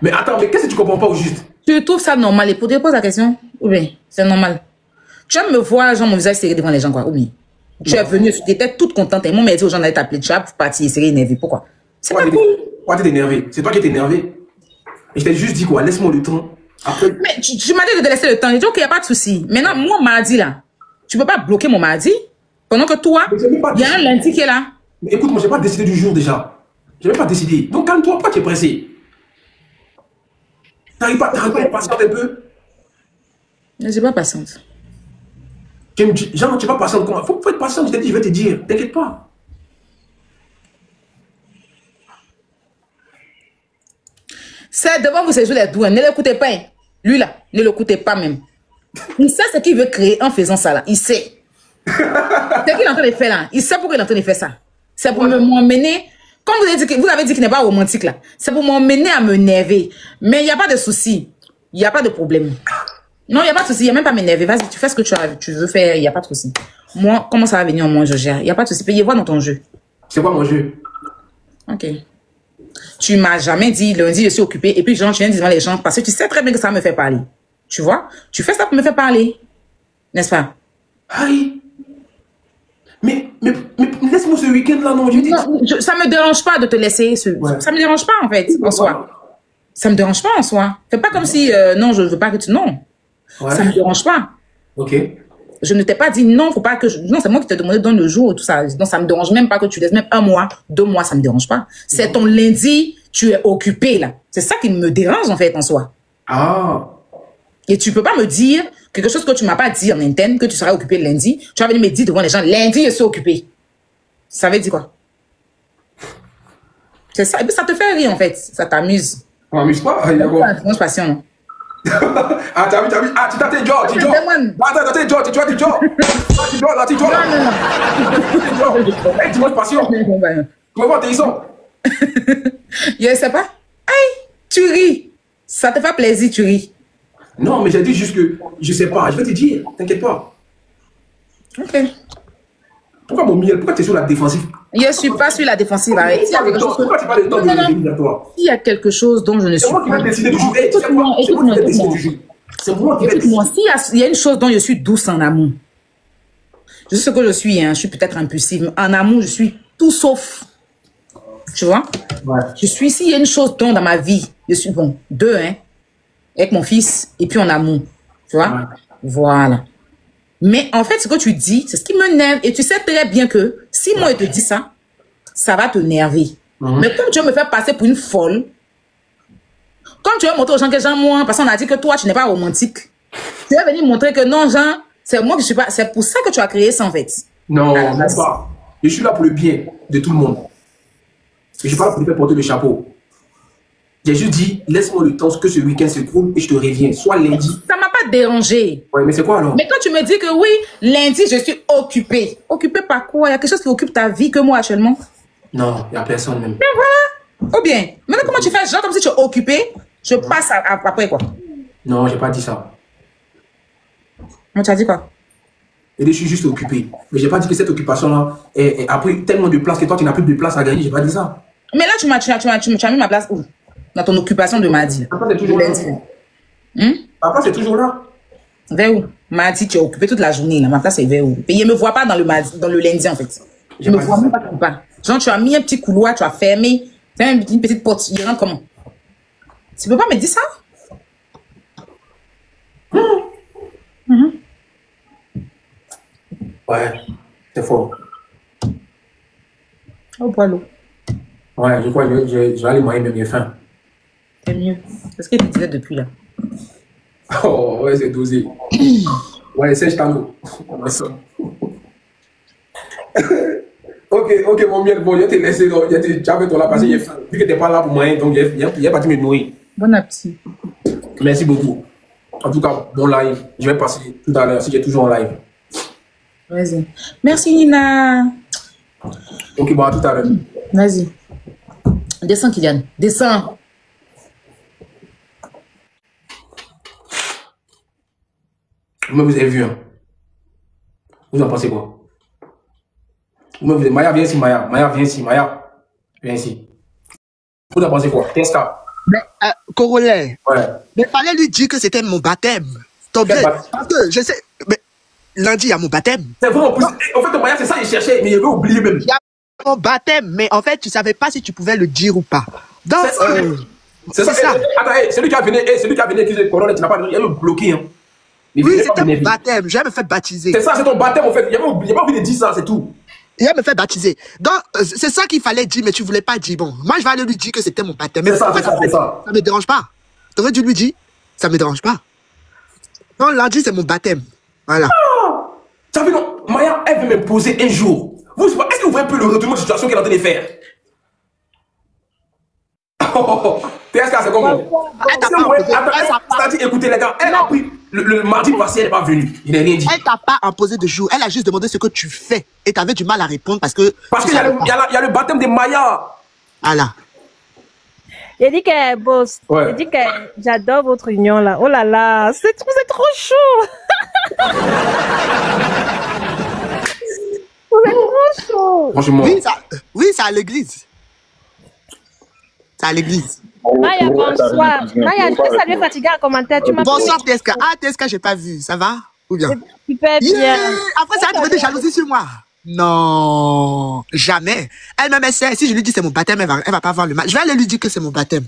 Mais attends, mais qu'est-ce que tu comprends pas au juste? Tu trouves ça normal? Et pour te poser la question, ou bien c'est normal? Tu vas me voir, genre mon visage serré devant les gens, quoi, ou bien? Tu es venue, tu étais toute contente, et moi, m'a dit aux gens d'aller t'appeler, tu vas partir, serré, énervé. Pourquoi? C'est pas cool. Pourquoi t'es énervé? C'est toi qui es énervé. Et je t'ai juste dit quoi? Laisse-moi le temps. Après... Mais tu m'as dit de te laisser le temps. J'ai dit, ok, il n'y a pas de souci. Maintenant, moi, mardi, là, tu peux pas bloquer mon mardi pendant que toi, il y a un lundi qui est là. Mais écoute, moi, j'ai pas décidé du jour déjà. J'ai même pas décidé. Donc, calme-toi, pourquoi tu es pressé? T'arrives pas à être patiente un peu? Je suis pas patiente. Genre, tu es pas patiente comment? Faut être patiente, je t'ai dit, je vais te dire. T'inquiète pas. C'est devant vous, c'est jouer les douanes. Ne l'écoutez pas. Hein. Lui, là, ne l'écoutez pas même. Il sait ce qu'il veut créer en faisant ça, là. Il sait. C'est ce qu'il est en train de faire, là. Il sait pourquoi il est en train de faire ça. C'est pour m'emmener... Comme vous avez dit qu'il n'est pas romantique, là. C'est pour m'emmener à me nerver. Mais il n'y a pas de souci. Il n'y a pas de problème. Non, il n'y a pas de souci. Il n'y a même pas à m'énerver. Vas-y, tu fais ce que tu veux faire. Il n'y a pas de souci. Moi, comment ça va venir, moi, je gère. Il n'y a pas de souci. Payez voir dans ton jeu. C'est quoi mon jeu? Ok. Tu m'as jamais dit, lundi, je suis occupé. Et puis, genre, tu viens devant les gens parce que tu sais très bien que ça me fait parler. Tu vois? Tu fais ça pour me faire parler. N'est-ce pas? Aïe. Mais laisse-moi ce week-end là, non, non, ça me dérange pas de te laisser. Ouais. Ça me dérange pas, en fait, en soi. Ça me dérange pas, en soi. Fais pas comme si, non, je veux pas que tu... Non. Ouais. Ça me dérange pas. Ok. Je ne t'ai pas dit non, faut pas que je... Non, c'est moi qui t'ai demandé dans le jour et tout ça. Donc, ça me dérange même pas que tu laisses même 1 mois, 2 mois, ça me dérange pas. C'est ton lundi, tu es occupé, là. C'est ça qui me dérange, en fait, en soi. Ah. Et tu peux pas me dire quelque chose que tu m'as pas dit en interne, que tu seras occupé le lundi. Tu vas venir me dire devant les gens, lundi, je suis occupé. Ça veut dire quoi? C'est ça. Et puis ça te fait rire, en fait. Ça t'amuse. On m'amuse pas? Il y a quoi? Moi, je passionne, non? Ah, t'as vu? Ah, tu t'as tes jaws, tu jaws. Attends, t'as tes jaws, tu vois, tu jaws. Tu jaws là, tu jaws là. Non. Hey, tu vois, passion. Tu vas voir tes sons. Je sais pas. Aïe, tu ris. Ça te fait plaisir, tu ris. Non, mais j'ai dit juste que je sais pas. Je vais te dire, t'inquiète pas. Ok. Pourquoi mon miel? Pourquoi tu es sur la défensive? Je suis pas sur la défensive. Arrête. Pourquoi tu parles de temps de revenir à toi? Il y a quelque chose dont je ne suis pas. C'est moi qui vais décider du jour. C'est moi qui vais décider. Écoute-moi, s'il y a une chose dont je suis douce en amour, je sais ce que je suis, hein, je suis peut-être impulsive. En amour, je suis tout sauf. Tu vois? Ouais. Je suis, s'il y a une chose dont dans ma vie, Je suis bon, 2, hein, avec mon fils, et puis en amour. Tu vois? Ouais. Voilà. Mais en fait, ce que tu dis, c'est ce qui me nerve. Et tu sais très bien que si moi, je te dis ça, ça va te nerver. Mais comme tu veux me faire passer pour une folle, comme tu veux montrer aux gens que Jean, moi, parce qu'on a dit que toi, tu n'es pas romantique. Tu vas venir montrer que non, Jean, c'est moi qui suis pas. C'est pour ça que tu as créé ça, en fait. Non, non pas. Je suis là pour le bien de tout le monde. Je suis pas là pour te faire porter le chapeau. J'ai juste dit, laisse-moi le temps que ce week-end se coule et je te reviens. Soit lundi. Ça m'a pas dérangé. Ouais, mais c'est quoi alors? Mais quand tu me dis que oui, lundi, je suis occupée. Occupée par quoi? Il y a quelque chose qui occupe ta vie que moi actuellement? Non, il n'y a personne même. Mais voilà. Ou bien, maintenant, comment tu fais genre comme si tu es occupé? Je passe après quoi? Non, j'ai pas dit ça. On t'a dit quoi? Et je suis juste occupé. Mais j'ai pas dit que cette occupation-là a pris tellement de place que toi, tu n'as plus de place à gagner. J'ai pas dit ça. Mais là, tu m'as mis ma place où? Dans ton occupation de mardi. Papa, c'est toujours là. Papa, c'est toujours là. Vers où? Mardi, tu es occupé toute la journée. Là. Ma place est vers où? Et il ne me voit pas dans le lundi, en fait. Je me vois même pas comme pas. Genre, tu as mis un petit couloir, tu as fermé. Tu as une petite porte. Il rentre comment? Tu peux pas me dire ça? Ouais, c'est fort. Oh, poilot. Ouais, je crois que je vais aller manger même mes faim. C'est mieux. C'est ce qu'il te disait depuis là. Oh, ouais, c'est dosé. Ouais, sèche ta l'eau. Ok, mon miel, bon, je t'ai laissé, tu avais ton là parce que vu que tu n'es pas là pour moi, donc il n'y a pas de me nourrir. Bon appétit. Merci beaucoup. En tout cas, bon live. Je vais passer tout à l'heure si j'ai toujours en live. Vas-y. Merci, Nina. Ok, bon, à tout à l'heure. Vas-y. Descends, Kylian. Descends. Moi, vous avez vu, hein. Vous en pensez quoi? Moi, vous avez... Maya, viens ici, Maya. Maya, viens ici, Maya. Viens ici. Vous en pensez quoi? Tesca. Mais, Corollaire. Ouais. Mais fallait lui dire que c'était mon baptême. Parce que je sais. Mais lundi, il y a mon baptême. C'est vrai, en plus. En fait, Maya, c'est ça qu'il cherchait, mais il avait oublié même. Il y a mon baptême, mais en fait, tu savais pas si tu pouvais le dire ou pas. Donc, c'est ça. Attends, celui qui a venu accuser Corollaire, tu n'as pas le bloqué, hein. Oui, c'était mon baptême. Je vais me faire baptiser. C'est ça, c'est ton baptême, en fait. Il n'y a pas envie de dire ça, c'est tout. Il va me faire baptiser. Donc, c'est ça qu'il fallait dire, mais tu voulais pas dire. Bon, moi, je vais aller lui dire que c'était mon baptême. C'est ça, en fait, c'est ça. Ça me dérange pas. Tu aurais dû lui dire, ça me dérange pas. Non, lundi, c'est mon baptême. Voilà. Ah, tu as vu, non, Maya, elle veut m'imposer un jour. Est-ce que vous voyez un peu le retournement de situation qu'elle est en train de faire? TSK, c'est comment? C'est-à-dire, écoutez, les gars, elle a pris le mardi passé, elle n'est pas venue. Il n'est rien dit. Elle t'a pas imposé de jour. Elle a juste demandé ce que tu fais. Et tu avais du mal à répondre parce que. Parce qu'il y a le baptême de Maya. Voilà. J'ai dit que, boss, ouais. J'ai dit que j'adore votre union là. Oh là là, c'est trop chaud. Vous êtes trop chaud. Franchement. Oui, c'est à l'église. C'est à l'église. Maya, bonsoir. Maya, je peux saluer fatigué en commentaire. Tu m'as bonsoir, Teska. Ah, Teska, j'ai pas vu. Ça va? Ou bien? Super bien. Yeah. Après ça, tu veux des jalousies sur moi? Non, jamais. Elle-même, elle sait. Si je lui dis c'est mon baptême, elle va pas avoir le mal. Je vais aller lui dire que c'est mon baptême.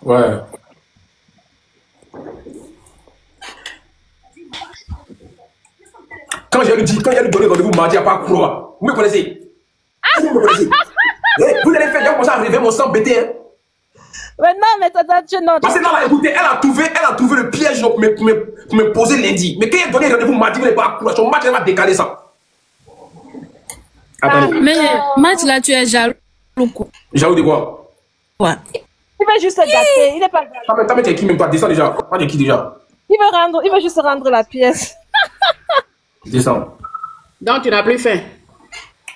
Ouais. Quand j'ai lui donné rendez-vous mardi, il n'y a pas à croire. Vous me connaissez? Vous me connaissez? Vous allez faire, j'ai commencé à arriver mon sang bêté, hein? Mais non, mais non. Parce que là, écoutez, elle a trouvé le piège pour me poser lundi. Mais quand elle a donné rendez-vous mardi, vous n'allez pas à croire. Son match, elle va décaler ça. Attendez. Mais Matt, là, tu es jaloux. Jaloux de quoi? Ouais. Il veut juste gâter. Il n'est pas jaloux. T'as mis qui même toi? Descends déjà. Pas de qui déjà? Il veut juste rendre la pièce. Descends. Donc, tu n'as plus faim.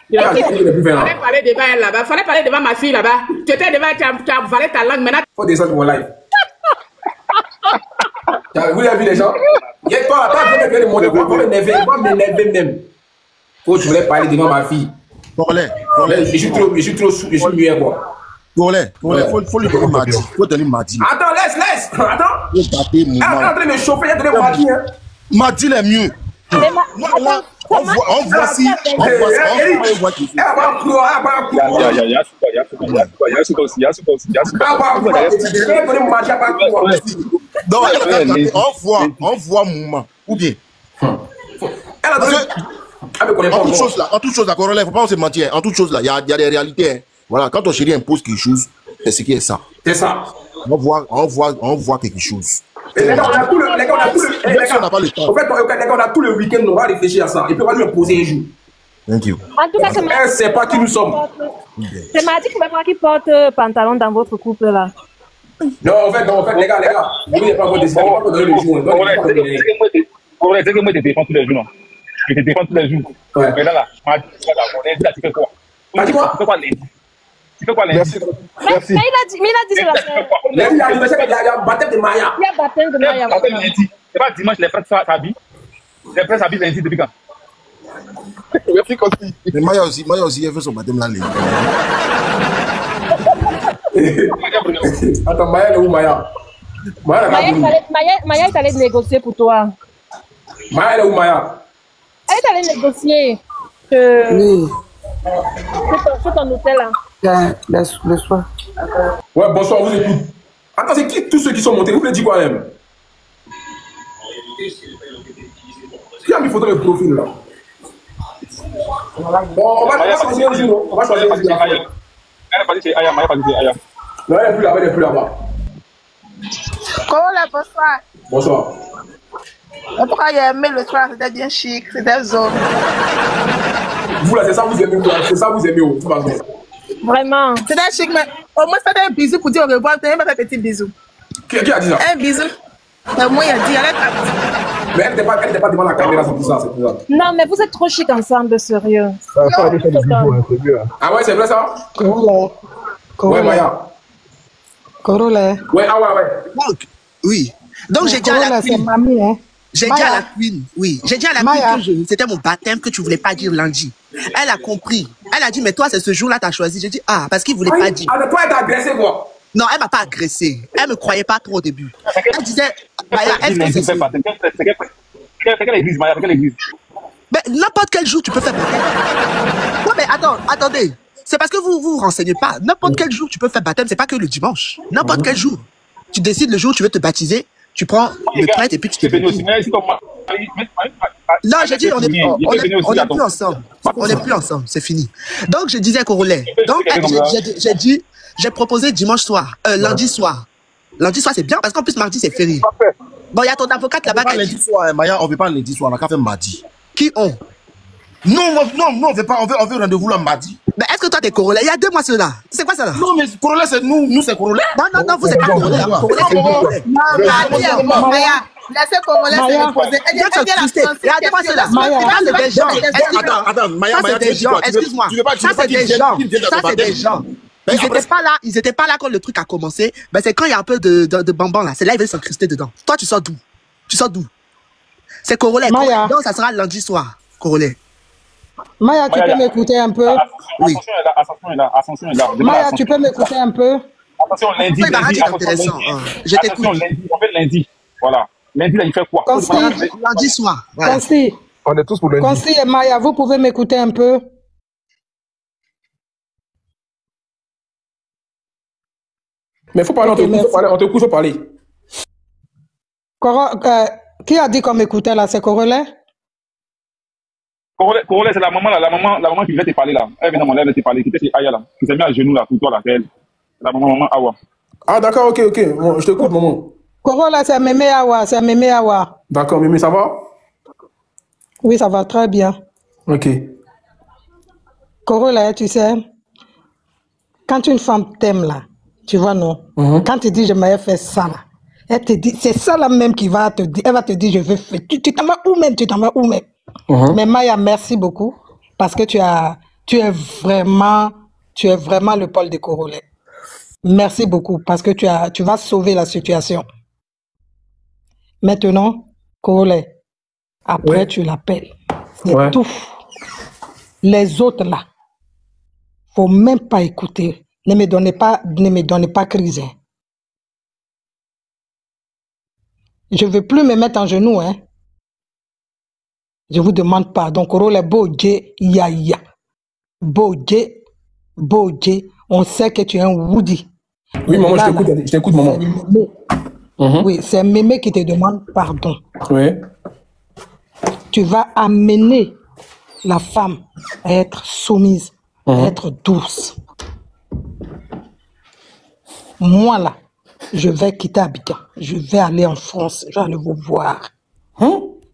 Tu n'as plus faim. Fallait parler devant elle là-bas. Fallait parler devant ma fille là-bas. Tu étais devant, tu as avalé ta langue. Maintenant, faut descendre pour mon live. Vous avez vu les gens? Toi, t'as vu mon époque. Pas m'énerver même. Faut tu voulais parler devant ma fille. Je suis trop sous, je suis muet quoi. Faut lui donner mardi. Faut donner mardi. Attends, laisse. Attends. Elle est en train de me chauffer, elle a donné mardi. Mardi, il est mieux. On voit si. On voit qui fait. Non, on voit moment. Ou bien. En toute chose, la corollaire, il ne faut pas se mentir. En toute chose, là, il y a des réalités. Hein. Voilà, quand ton chéri impose quelque chose, c'est ce qui est ça. C'est ça. On voit quelque chose. Les gars, on a tout le, les gars, on a tout le, les gars, on n'a pas le temps. En fait, les gars, on a tout le week-end, on va réfléchir à ça. Et puis, on va lui imposer un jour. Thank you. En tout cas, c'est Elle sait pas qui nous sommes. C'est Mardi qui va falloir qu'il porte pantalon dans votre couple là. Non, en fait, les gars, vous n'avez pas encore décidé, on va pas donner le jour. C'est que moi, je te défends tous les jours, non. Je te défends tous les jours. Ouais. Mais là, on a dit, tu fais quoi? T'as dit quoi? Tu fais quoi lundi? Tu fais quoi lundi? Merci. Mais il a dit cela. Il y a un baptême de Maya. Il y a baptême de Maya. C'est pas dimanche, les frères s'habillent. Les frères s'habillent lundi depuis quand? Merci, Consti. Mais Maya aussi, elle fait son baptême là. Attends, Maya, elle est où Maya? Maya est allée négocier pour toi. Maya, elle est où Maya? Elle est allée négocier Oui, sur ton hôtel là. le soir. Ouais, bonsoir, vous écoute. Attends, c'est qui tous ceux qui sont montés? Vous voulez dire quoi même? Qui a mis photo de profil là? Bon, on va choisir un jour. On va choisir un jour. Elle est partie chez Aya, Maya est partie chez Aya. Non, elle n'est plus là-bas. Comment la bonsoir? Bonsoir. Pourquoi il a aimé le soir? C'était bien chic, c'était zone. Vous là, c'est ça vous aimez, c'est ça vous aimez au tout le. Vraiment. C'était chic, mais au moins c'était un bisou pour dire au revoir. Tu n'as même pas fait petit bisou. Qui a dit ça? Un bisou. Moi, il a dit, elle est partie. Mais elle n'était pas devant la caméra, c'est pour ça, c'est pour ça. Non, mais vous êtes trop chic ensemble, sérieux. Ah ouais, c'est vrai ça? Corolla. Ouais, Maya. Corolla. Ouais, ah ouais. Donc, oui. Donc, j'ai dit à la c'est queen. mamie, hein. J'ai dit à la queen, oui. J'ai dit à la queen que c'était mon baptême, que tu voulais pas dire lundi. Elle a compris. Elle a dit, mais toi, c'est ce jour-là, tu as choisi. J'ai dit, ah, parce qu'il voulait pas dire. Ah, toi, elle t'a agressé, quoi? Non, elle m'a pas agressé. Elle me croyait pas trop au début. Elle disait, Maya, est-ce que c'est C'est quelle église, Maya? Quelle église? Mais n'importe quel jour, tu peux faire baptême. Ouais, mais attendez. C'est parce que vous vous renseignez pas. N'importe quel jour, tu peux faire baptême. C'est pas que le dimanche. N'importe quel jour. Tu décides le jour où tu veux te baptiser. Tu prends le prêtre et puis tu te baptises. Non, j'ai dit, on n'est plus ensemble. On n'est plus ensemble, c'est fini. Donc, je disais Corollaire. Donc, j'ai dit, j'ai proposé dimanche soir, lundi soir. Lundi soir, c'est bien parce qu'en plus, mardi, c'est férié. Bon, il y a ton avocate là-bas. Lundi soir, Maya, on ne veut pas lundi soir, on a qu'à faire mardi. Qui ont? Non, on veut pas, on veut rendez-vous là mardi. Mais est-ce que toi, t'es Corollaire? Il y a 2 mois cela. C'est quoi ça là? Non, mais Corollaire, c'est nous c'est Corollaire. Non, vous êtes pas Corollaire. Corollaire, c'est Corollaire. Non, Maya. Laissez Corollaire se reposer. Regardez-moi cela. C'est des gens. Attends, Maya, c'est des gens. Excuse-moi. Ça, c'est des gens. Ça, c'est des gens. Ils n'étaient pas là quand le truc a commencé. Ben, c'est quand il y a un peu de bambam là. C'est là, ils veulent s'incruster dedans. Toi, tu sors d'où? C'est Corollaire. Donc, ça sera lundi soir. Corollaire. Maya, tu peux m'écouter un peu? Oui. Ascension est là. Maya, tu peux m'écouter un peu? Attention, lundi. Intéressant. Je t'écoute. On fait lundi. Voilà. Lundi, là, il fait quoi? Lundi soir. Consti. On est tous pour lundi. Consti et Maya, vous pouvez m'écouter un peu? Mais il faut parler, on te couche, faut parler. Qui a dit qu'on m'écoutait là? C'est Corollaire? Corollaire, c'est la maman qui voulait te parler là. Elle vient dans mon lèvre te parler, qui était chez Aya là. Qui s'est mis à genoux là pour toi là, c'est elle. La maman Awa. Ah d'accord, ok. Bon, je t'écoute, maman. Corollaire, c'est Mémé Awa, D'accord, Mémé, ça va? Oui, ça va très bien. Ok. Corollaire, tu sais, quand une femme t'aime là, tu vois non? Quand tu dis je m'avais fait ça là, elle te dit, c'est ça là même qui va te dire, elle va te dire je veux faire. Tu t'en vas où même? Mais Maya, merci beaucoup parce que tu es vraiment le pôle de Corollaire. Merci beaucoup parce que tu vas sauver la situation. Maintenant, Corollaire, après tu l'appelles. C'est tout. Les autres là, faut même pas écouter. Ne me donnez pas crise. Hein. Je veux plus me mettre en genoux, hein. Je vous demande pardon. Korole Bodje Yaya. Bodje, Bodje. On sait que tu es un Woody. Oui, maman, je t'écoute, maman. Oui, c'est Mémé qui te demande pardon. Oui. Tu vas amener la femme à être soumise, à être douce. Moi, là, je vais quitter Abidjan. Je vais aller en France. Je vais aller vous voir.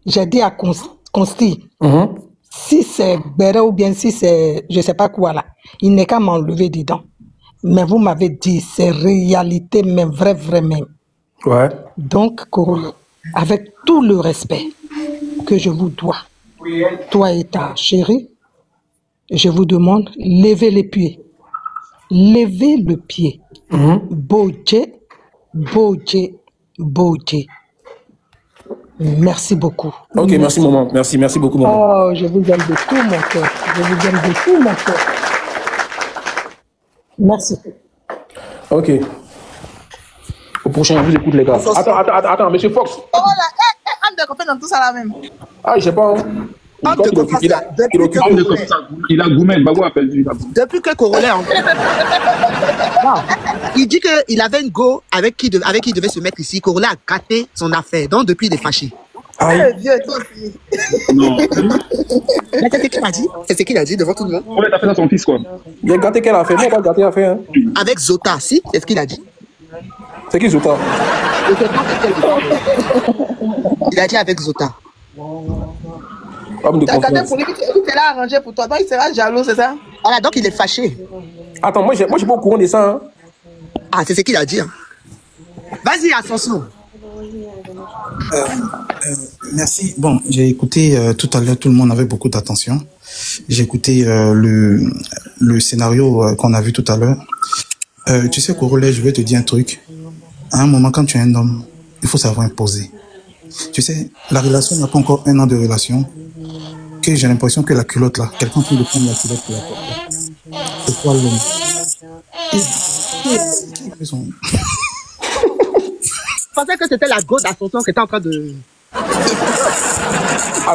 J'ai dit à Consti, si c'est Béré ou bien si c'est je ne sais pas quoi là, il n'est qu'à m'enlever dedans. Mais vous m'avez dit, c'est réalité même, vrai même. Ouais. Donc, Korole, avec tout le respect que je vous dois, toi et ta chérie, je vous demande, levez les pieds. Levez le pied. Bodje, Bodje, Bodje. Merci beaucoup. Ok, merci maman. Merci beaucoup maman. Oh, je vous aime de tout mon cœur. Je vous aime de tout mon cœur. Merci. Ok. Au prochain, je vous écoute les gars. Attends, monsieur Fox. Oh là, on fait dans tout ça là même. Ah, je sais pas. Il a Goumel, Bagou a perdu. Depuis que Korole il dit qu'il avait une go avec qui il devait se mettre ici. Korole a gâté son affaire. Donc depuis, il est fâché. Vieux, toi aussi. Non. C'est ce qu'il a dit. C'est ce qu'il a dit devant tout le monde. On a fait ça son fils, quoi. Il a gâté quelle affaire? Moi, on va gâter l'affaire. Avec Zota, si, c'est ce qu'il a dit. C'est qui Zota? Il a dit avec Zota. T'as gâté pour lui, il l'a arrangé pour toi. Donc il sera jaloux, c'est ça? Voilà, donc il est fâché. Attends, moi, je suis pas au courant de ça. Hein. Ah, c'est ce qu'il a dit. Hein. Vas-y, Ascension. Merci. Bon, j'ai écouté tout à l'heure, tout le monde avait beaucoup d'attention. J'ai écouté le scénario qu'on a vu tout à l'heure. Tu sais, Korole, je vais te dire un truc. À un moment, quand tu es un homme, il faut savoir imposer. Tu sais, la relation n'a pas encore 1 an de relation. Que j'ai l'impression que la culotte là, quelqu'un peut le prendre la culotte pour la porter. C'est toi l'homme. Je pensais que c'était la go d'Ascension qui était en train de...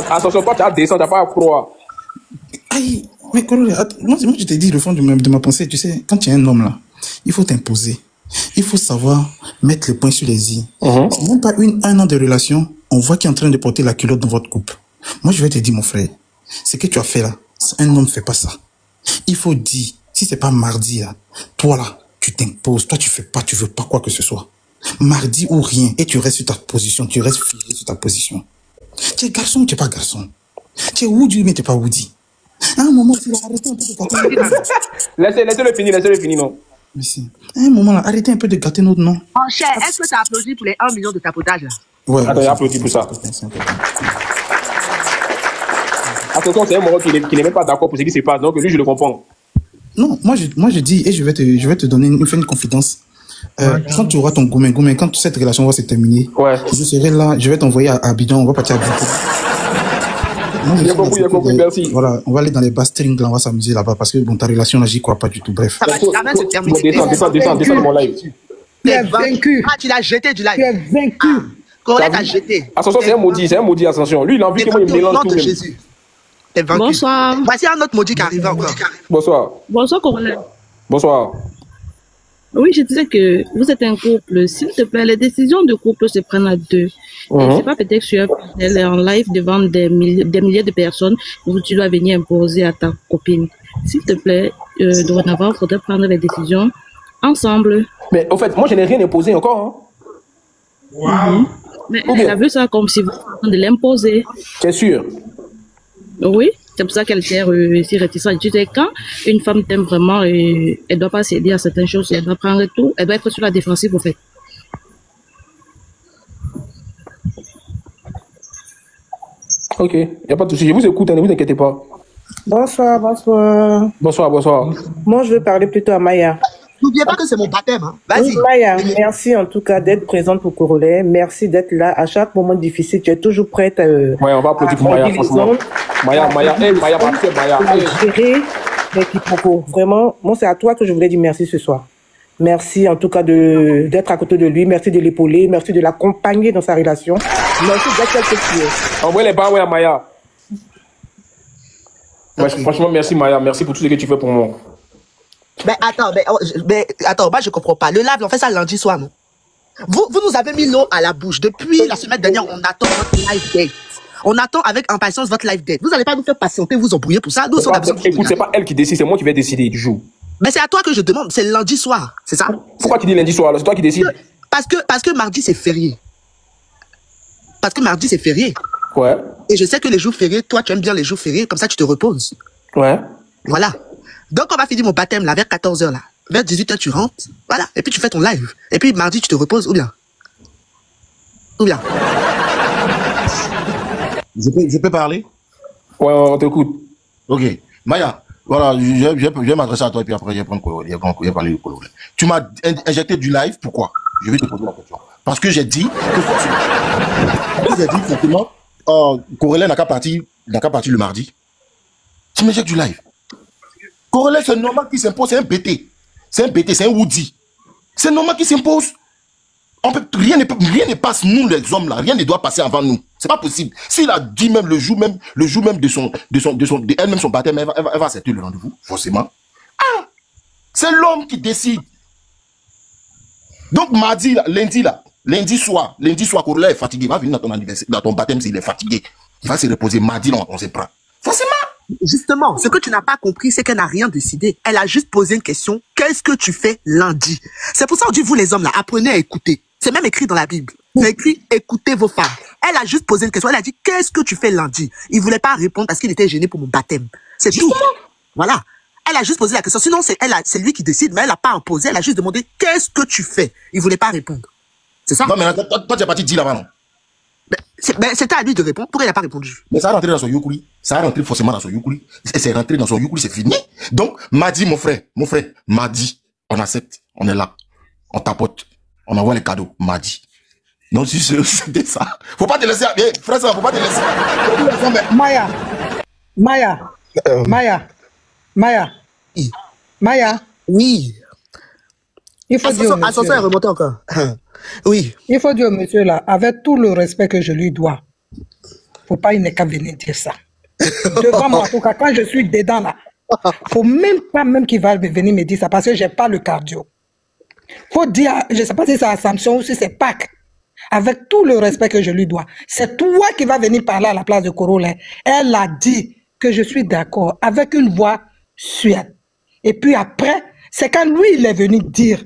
Attention, toi, tu as descendu, tu n'as pas à croire. Aïe, mais Korole, moi, je t'ai dit le fond de ma pensée. Tu sais, quand tu es un homme là, il faut t'imposer. Il faut savoir mettre le point sur les i. Même pas 1 an de relation, on voit qu'il est en train de porter la culotte dans votre couple. Moi, je vais te dire, mon frère, ce que tu as fait là, un homme ne fait pas ça. Il faut dire, si c'est pas mardi là, toi là, tu t'imposes, toi tu fais pas, tu veux pas quoi que ce soit. Mardi ou rien, et tu restes sur ta position, tu restes figé sur ta position. Tu es garçon ou tu n'es pas garçon? Tu es Woody mais tu n'es pas Woody. À un moment, il a arrêté un peu de gâter. Laissez-le finir, non? Mais si. À un moment là, arrêtez un peu de gâter notre nom. Oh, cher, est-ce que tu as applaudi pour les 1 million de tapotage là? Ouais. Attends, il a applaudi pour ça. Attention, c'est un Maroc qui n'est même pas d'accord pour ce qui se passe, donc lui, je le comprends. Non, moi je dis, et je vais te donner une confidence. Quand tu auras ton gourmet, quand cette relation va se terminer, je serai là, je vais t'envoyer à Abidjan, on va partir à Abidjan. Il y a beaucoup, merci. Voilà, on va aller dans les bas strings, là, on va s'amuser là-bas, parce que bon, ta relation là, j'y crois pas du tout, bref. Ça va se terminer. Descends de mon live. Tu es vaincu. Ah, tu l'as jeté du live. Tu es vaincu. Korole t'a jeté. Attention, c'est un maudit, attention. Lui, il a envie que moi, il mélange tout. Jésus. T'es vaincu. Bonsoir. Voici un autre maudit qui arrive encore. Bonsoir. Bonsoir, Korole. Bonsoir. Oui, je disais que vous êtes un couple. S'il te plaît, les décisions de couple se prennent à 2. C'est pas peut-être que tu es en live devant des milliers de personnes où tu dois venir imposer à ta copine. S'il te plaît, dorénavant, il faudrait prendre les décisions ensemble. Mais au fait, moi, je n'ai rien imposé encore. Hein. Mais elle a vu ça comme si vous étiez en train de l'imposer. C'est sûr. Oui, c'est pour ça qu'elle était si réticente. Tu sais, quand une femme t'aime vraiment, elle ne doit pas céder à certaines choses, elle doit prendre tout, elle doit être sur la défensive, au fait. Ok, il n'y a pas de souci. Je vous écoute, ne vous inquiétez pas. Bonsoir. Bonsoir. Moi, je veux parler plutôt à Maya. N'oubliez pas que c'est mon baptême. Hein. Vas-y. Oui, Maya, merci en tout cas d'être présente pour Korole. Merci d'être là à chaque moment difficile. Tu es toujours prête. Ouais, on va applaudir pour Maya, franchement. Maya, gérer les quiproquos. Vraiment, moi, c'est à toi que je voulais dire merci ce soir. Merci en tout cas d'être à côté de lui. Merci de l'épauler. Merci de l'accompagner dans sa relation. Merci d'être tel que tu es. Envoyez les bas à Maya. Franchement, merci Maya, merci pour tout ce que tu fais pour moi. Mais attends, moi je comprends pas. Le live, on fait ça lundi soir, non? Vous nous avez mis l'eau à la bouche. Depuis la semaine dernière, on attend votre live date. On attend avec impatience votre live date. Vous n'allez pas nous faire patienter, vous embrouiller pour ça. Nous, écoute, c'est pas elle qui décide, c'est moi qui vais décider du jour. Mais c'est à toi que je demande, c'est lundi soir, c'est ça? Pourquoi tu dis lundi soir? C'est toi qui décides. Parce que mardi c'est férié. Ouais. Et je sais que les jours fériés, toi tu aimes bien les jours fériés, comme ça tu te reposes. Ouais. Voilà. Donc on va finir mon baptême là, vers 14h là. Vers 18h tu rentres, voilà. Et puis tu fais ton live. Et puis mardi tu te reposes, ou bien? Je peux parler? Ouais, on t'écoute. Ok. Maya, voilà, je vais m'adresser à toi et puis après je vais prendre Coloré. Je vais parler du Coloré. Tu m'as injecté du live, pourquoi? Je vais te poser la question. Parce que j'ai dit que forcément, Corélé n'a qu'à partir le mardi. Tu m'injectes du live. Corélé, c'est normal qu'il s'impose, c'est un BT. C'est un Woody. C'est normal qu'il s'impose. Rien ne passe, nous les hommes là, rien ne doit passer avant nous. C'est pas possible. S'il a dit même le jour même de elle-même son baptême, elle va accepter le rendez-vous, forcément. Ah, c'est l'homme qui décide. Donc lundi soir, Corélé est fatigué, il va venir dans ton anniversaire, dans ton baptême s'il est fatigué. Il va se reposer mardi, on se prend. Forcément. Justement, ce que tu n'as pas compris, c'est qu'elle n'a rien décidé. Elle a juste posé une question. Qu'est-ce que tu fais lundi? C'est pour ça qu'on dit, vous les hommes là, apprenez à écouter. C'est même écrit dans la Bible. C'est écrit, écoutez vos femmes. Elle a juste posé une question. Elle a dit, qu'est-ce que tu fais lundi? Il voulait pas répondre parce qu'il était gêné pour mon baptême. C'est tout. Voilà. Elle a juste posé la question. Sinon, c'est lui qui décide, mais elle n'a pas imposé. Elle a juste demandé, qu'est-ce que tu fais? Il voulait pas répondre. C'est ça? Non, mais toi, tu n'as pas dit là-bas, non? C'était à lui de répondre. Pourquoi il n'a pas répondu? Mais ça a rentré dans son Yukuli. Ça a rentré forcément dans son Yukuli. C'est rentré dans son Yukuli, c'est fini. Donc, mardi, mon frère, mardi, on accepte, on est là, on tapote, on envoie les cadeaux, mardi. Non, si c'était ça. Faut pas te laisser, frère, ça, faut pas te laisser. Maya. Oui. Il faut dire au monsieur. Attention, elle remonte encore. Oui. Il faut dire au monsieur là, avec tout le respect que je lui dois, faut pas, il n'est qu'à venir dire ça. Devant moi, en tout cas, quand je suis dedans là, faut même pas qu'il va venir me dire ça parce que j'ai pas le cardio. Faut dire, je sais pas si c'est Assomption ou si c'est Pâques, avec tout le respect que je lui dois. C'est toi qui vas venir parler à la place de Corolé. Elle a dit que je suis d'accord avec une voix suède. Et puis après, c'est quand lui il est venu dire,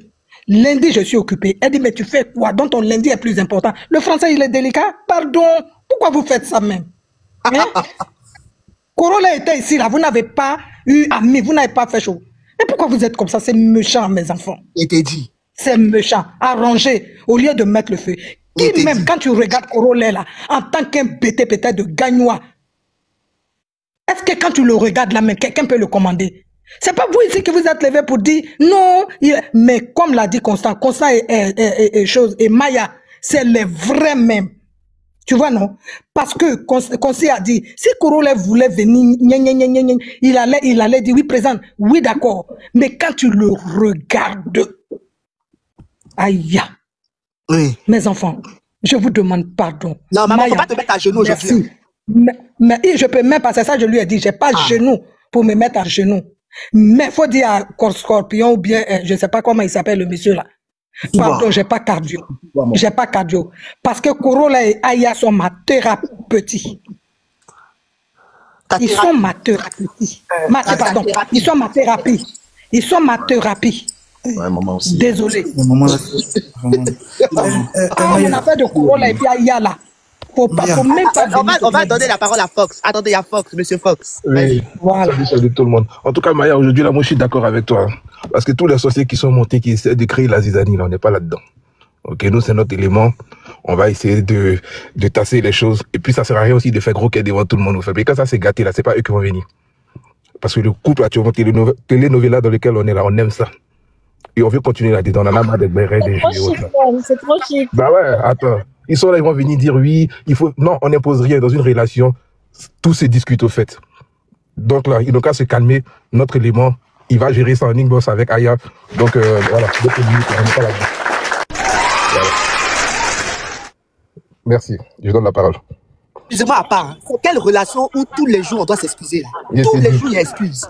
lundi je suis occupé. Elle dit, mais tu fais quoi? Donc ton lundi est plus important. Le français il est délicat? Pardon, pourquoi vous faites ça même? Hein? Corolé était ici là, vous n'avez pas eu ami, vous n'avez pas fait chaud. Mais pourquoi vous êtes comme ça? C'est méchant, mes enfants. Il t'a dit. C'est méchant, arrangé, au lieu de mettre le feu. Qui même, quand tu regardes Corolé là, en tant qu'un bêté peut-être de gagnois, est-ce que quand tu le regardes là, même quelqu'un peut le commander? C'est pas vous ici qui vous êtes levé pour dire non, mais comme l'a dit Constant et Maya, c'est les vrais mêmes. Tu vois, non? Parce que Consi a dit, si Corolé voulait venir, il allait dire oui, présente, oui, d'accord. Mais quand tu le regardes, aïe, oui. Mes enfants, je vous demande pardon. Non, maman, faut pas te mettre à genoux aujourd'hui. Mais je peux même pas, c'est ça que je lui ai dit, j'ai pas genoux pour me mettre à genoux. Mais il faut dire à Scorpion ou bien, je sais pas comment il s'appelle le monsieur là. Pardon, j'ai pas cardio. J'ai pas cardio. Parce que Corolé et Aya sont ma thérapeutique. Ils sont ma thérapie. Pardon, ils sont ma thérapie. Ils sont ma thérapie. Ouais, maman aussi. Désolé. Maman, là, on a fait de Corolé et puis Aya là. Faut même pas on va donner la parole à Fox. Attendez, il y a Fox, monsieur Fox. Oui, voilà. Salut tout le monde. En tout cas, Maya, aujourd'hui, là, moi, je suis d'accord avec toi. Parce que tous les sorciers qui sont montés, qui essaient de créer la zizanie, là, on n'est pas là-dedans. Ok, nous, c'est notre élément. On va essayer de tasser les choses. Et puis, ça sert à rien aussi de faire gros quai devant tout le monde. Mais quand ça s'est gâté, là, c'est pas eux qui vont venir. Parce que le couple, actuellement, télénovela dans lequel on est là, on aime ça. Et on veut continuer là-dedans. On en a marre d'être bérés, des jeux. C'est trop chic. Bah ouais, attends. Ils sont là, ils vont venir dire oui, il faut... Non, on n'impose rien dans une relation. Tout se discute au fait. Donc là, il n'a qu'à se calmer. Notre élément, il va gérer ça en inbox avec Aya. Donc voilà. Voilà. Merci. Je donne la parole. Excusez-moi à part. C'est quelle relation où tous les jours on doit s'excuser là? Tous les jours il y a excuse.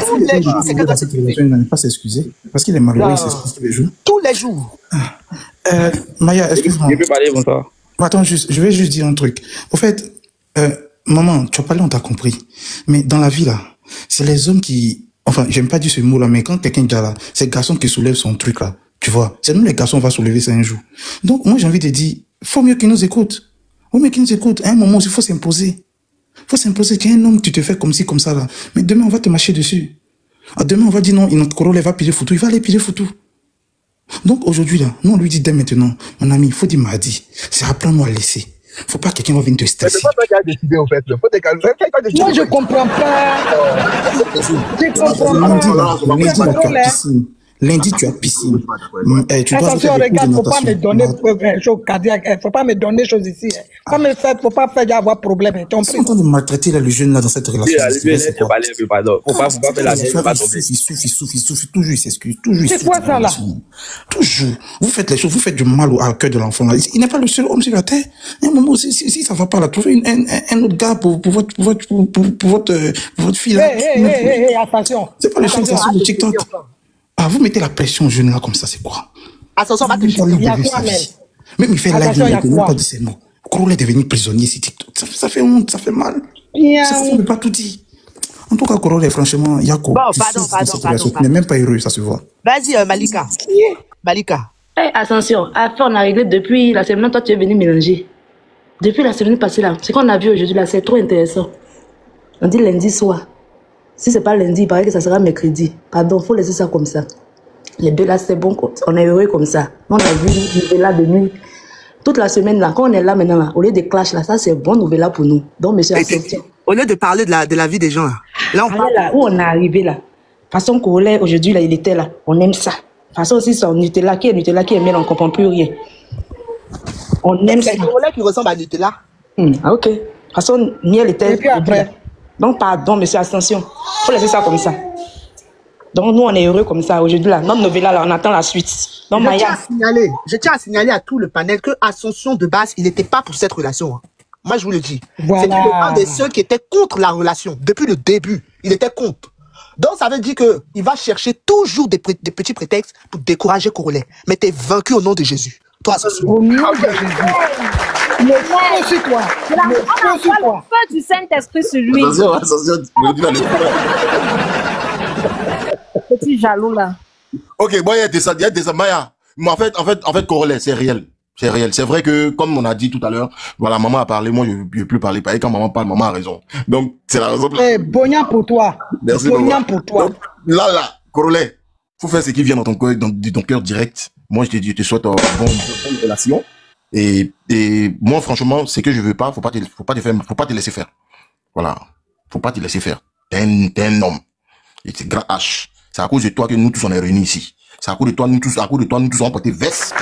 Tous les jours, c'est dans cette relation, il n'a pas s'excuser. Parce qu'il est malheureux, il s'excuse tous les jours. Tous les jours. Maya, excuse-moi. Je peux parler, bonsoir. Attends, je vais juste dire un truc. Au fait, maman, tu as parlé, on t'a compris. Mais dans la vie, là, c'est les hommes qui... Enfin, j'aime pas dire ce mot-là, mais quand quelqu'un dit là, c'est le garçon qui soulève son truc, là. Tu vois, c'est nous les garçons, on va soulever ça un jour. Donc, moi, j'ai envie de dire, faut mieux qu'ils nous écoutent. Faut mieux qu'ils nous écoutent. À un moment, il faut s'imposer. Faut s'imposer. Tu es un homme, tu te fais comme ci, comme ça, là. Mais demain, on va te mâcher dessus. Demain, on va dire non, notre Corolla va piler foutu. Il va aller piler foutu. Donc, aujourd'hui, là, nous, on lui dit dès maintenant, mon ami, il faut dire mardi. C'est apprendre-nous à laisser. Faut pas que quelqu'un va venir te stresser. C'est pas toi qui as décidé, en fait. Faut te calmer. Moi, je comprends pas. Je comprends pas. Lundi, tu as piscine. Tu dois attention, regarde, faut pas me donner chose cardiaque, faut pas me donner choses ici. Faut pas faire avoir problème. Tu es en train de maltraiter le jeune là dans cette relation. Faut pas faire la mienne. Il souffre, toujours il s'excuse. C'est quoi ça là? Toujours. Vous faites les choses, vous faites du mal au cœur de l'enfant là. Il n'est pas le seul homme sur la terre. À un moment, si ça va pas là, trouvez un autre gars pour votre fille là. Attention. C'est pas le seul garçon de TikTok. Vous mettez la pression aux jeunes là comme ça, c'est quoi? Attention, va te chier. Même il fait live, il ne peut même pas dire ces mots. Corolla est devenu prisonnier sur TikTok. Ça fait honte, ça fait mal. Ça ne peut pas tout dire. En tout cas, Corolla, franchement, Yako, tu n'es même pas heureux, ça se voit. Vas-y, Malika. Malika. Attention, affaire on a réglé depuis la semaine, toi tu es venu mélanger. Depuis la semaine passée là, ce qu'on a vu aujourd'hui là, c'est trop intéressant. On dit lundi soir. Si c'est pas lundi, il paraît que ça sera mercredi. Pardon, faut laisser ça comme ça. Les deux là, c'est bon, on est heureux comme ça. On a vu Nouvella de nuit. Toute la semaine là, quand on est là maintenant là, au lieu de clash là, ça c'est bon Nouvella pour nous. Donc monsieur Ascension. Au lieu de parler de la vie des gens là, on parle là où on est arrivé là. Façon Corolla aujourd'hui là, il était là. On aime ça. Façon aussi son Nutella qui est miel, on comprend plus rien. On aime ça. C'est Corolla qui ressemble à Nutella. Ok. Façon miel était. Et puis après. Donc, pardon, monsieur, attention. Faut laisser ça comme ça. Donc, nous, on est heureux comme ça. Aujourd'hui, là, notre Nouvella, là, on attend la suite. Donc, je tiens à signaler à tout le panel que Ascension, de base, il n'était pas pour cette relation. Hein. Moi, je vous le dis. Voilà. C'était un des ceux qui était contre la relation. Depuis le début, il était contre. Donc, ça veut dire qu'il va chercher toujours des petits prétextes pour décourager Corolla. Mais tu es vaincu au nom de Jésus. Toi, Ascension. Au nom de Jésus. Le feu sur toi. Le feu sur toi. Le feu du Saint-Esprit sur lui. Petit jaloux là. Ok, bon, il y a des Maya. Mais en fait, Corolla, c'est réel. C'est réel. C'est vrai que, comme on a dit tout à l'heure, voilà, maman a parlé, moi, je ne veux plus parler. Quand maman parle, maman a raison. Donc, c'est la raison. Bognan pour toi. Merci. Bognan pour toi. Donc, là, Corolla, faut faire ce qui vient dans ton cœur direct. Moi, je te souhaite une bonne relation. Et moi, franchement, c'est que je veux pas, faut pas te laisser faire. Voilà. Faut pas te laisser faire. T'es un homme. Et c'est grand H. C'est à cause de toi que nous tous on est réunis ici. C'est à cause de toi, nous tous on a porté veste.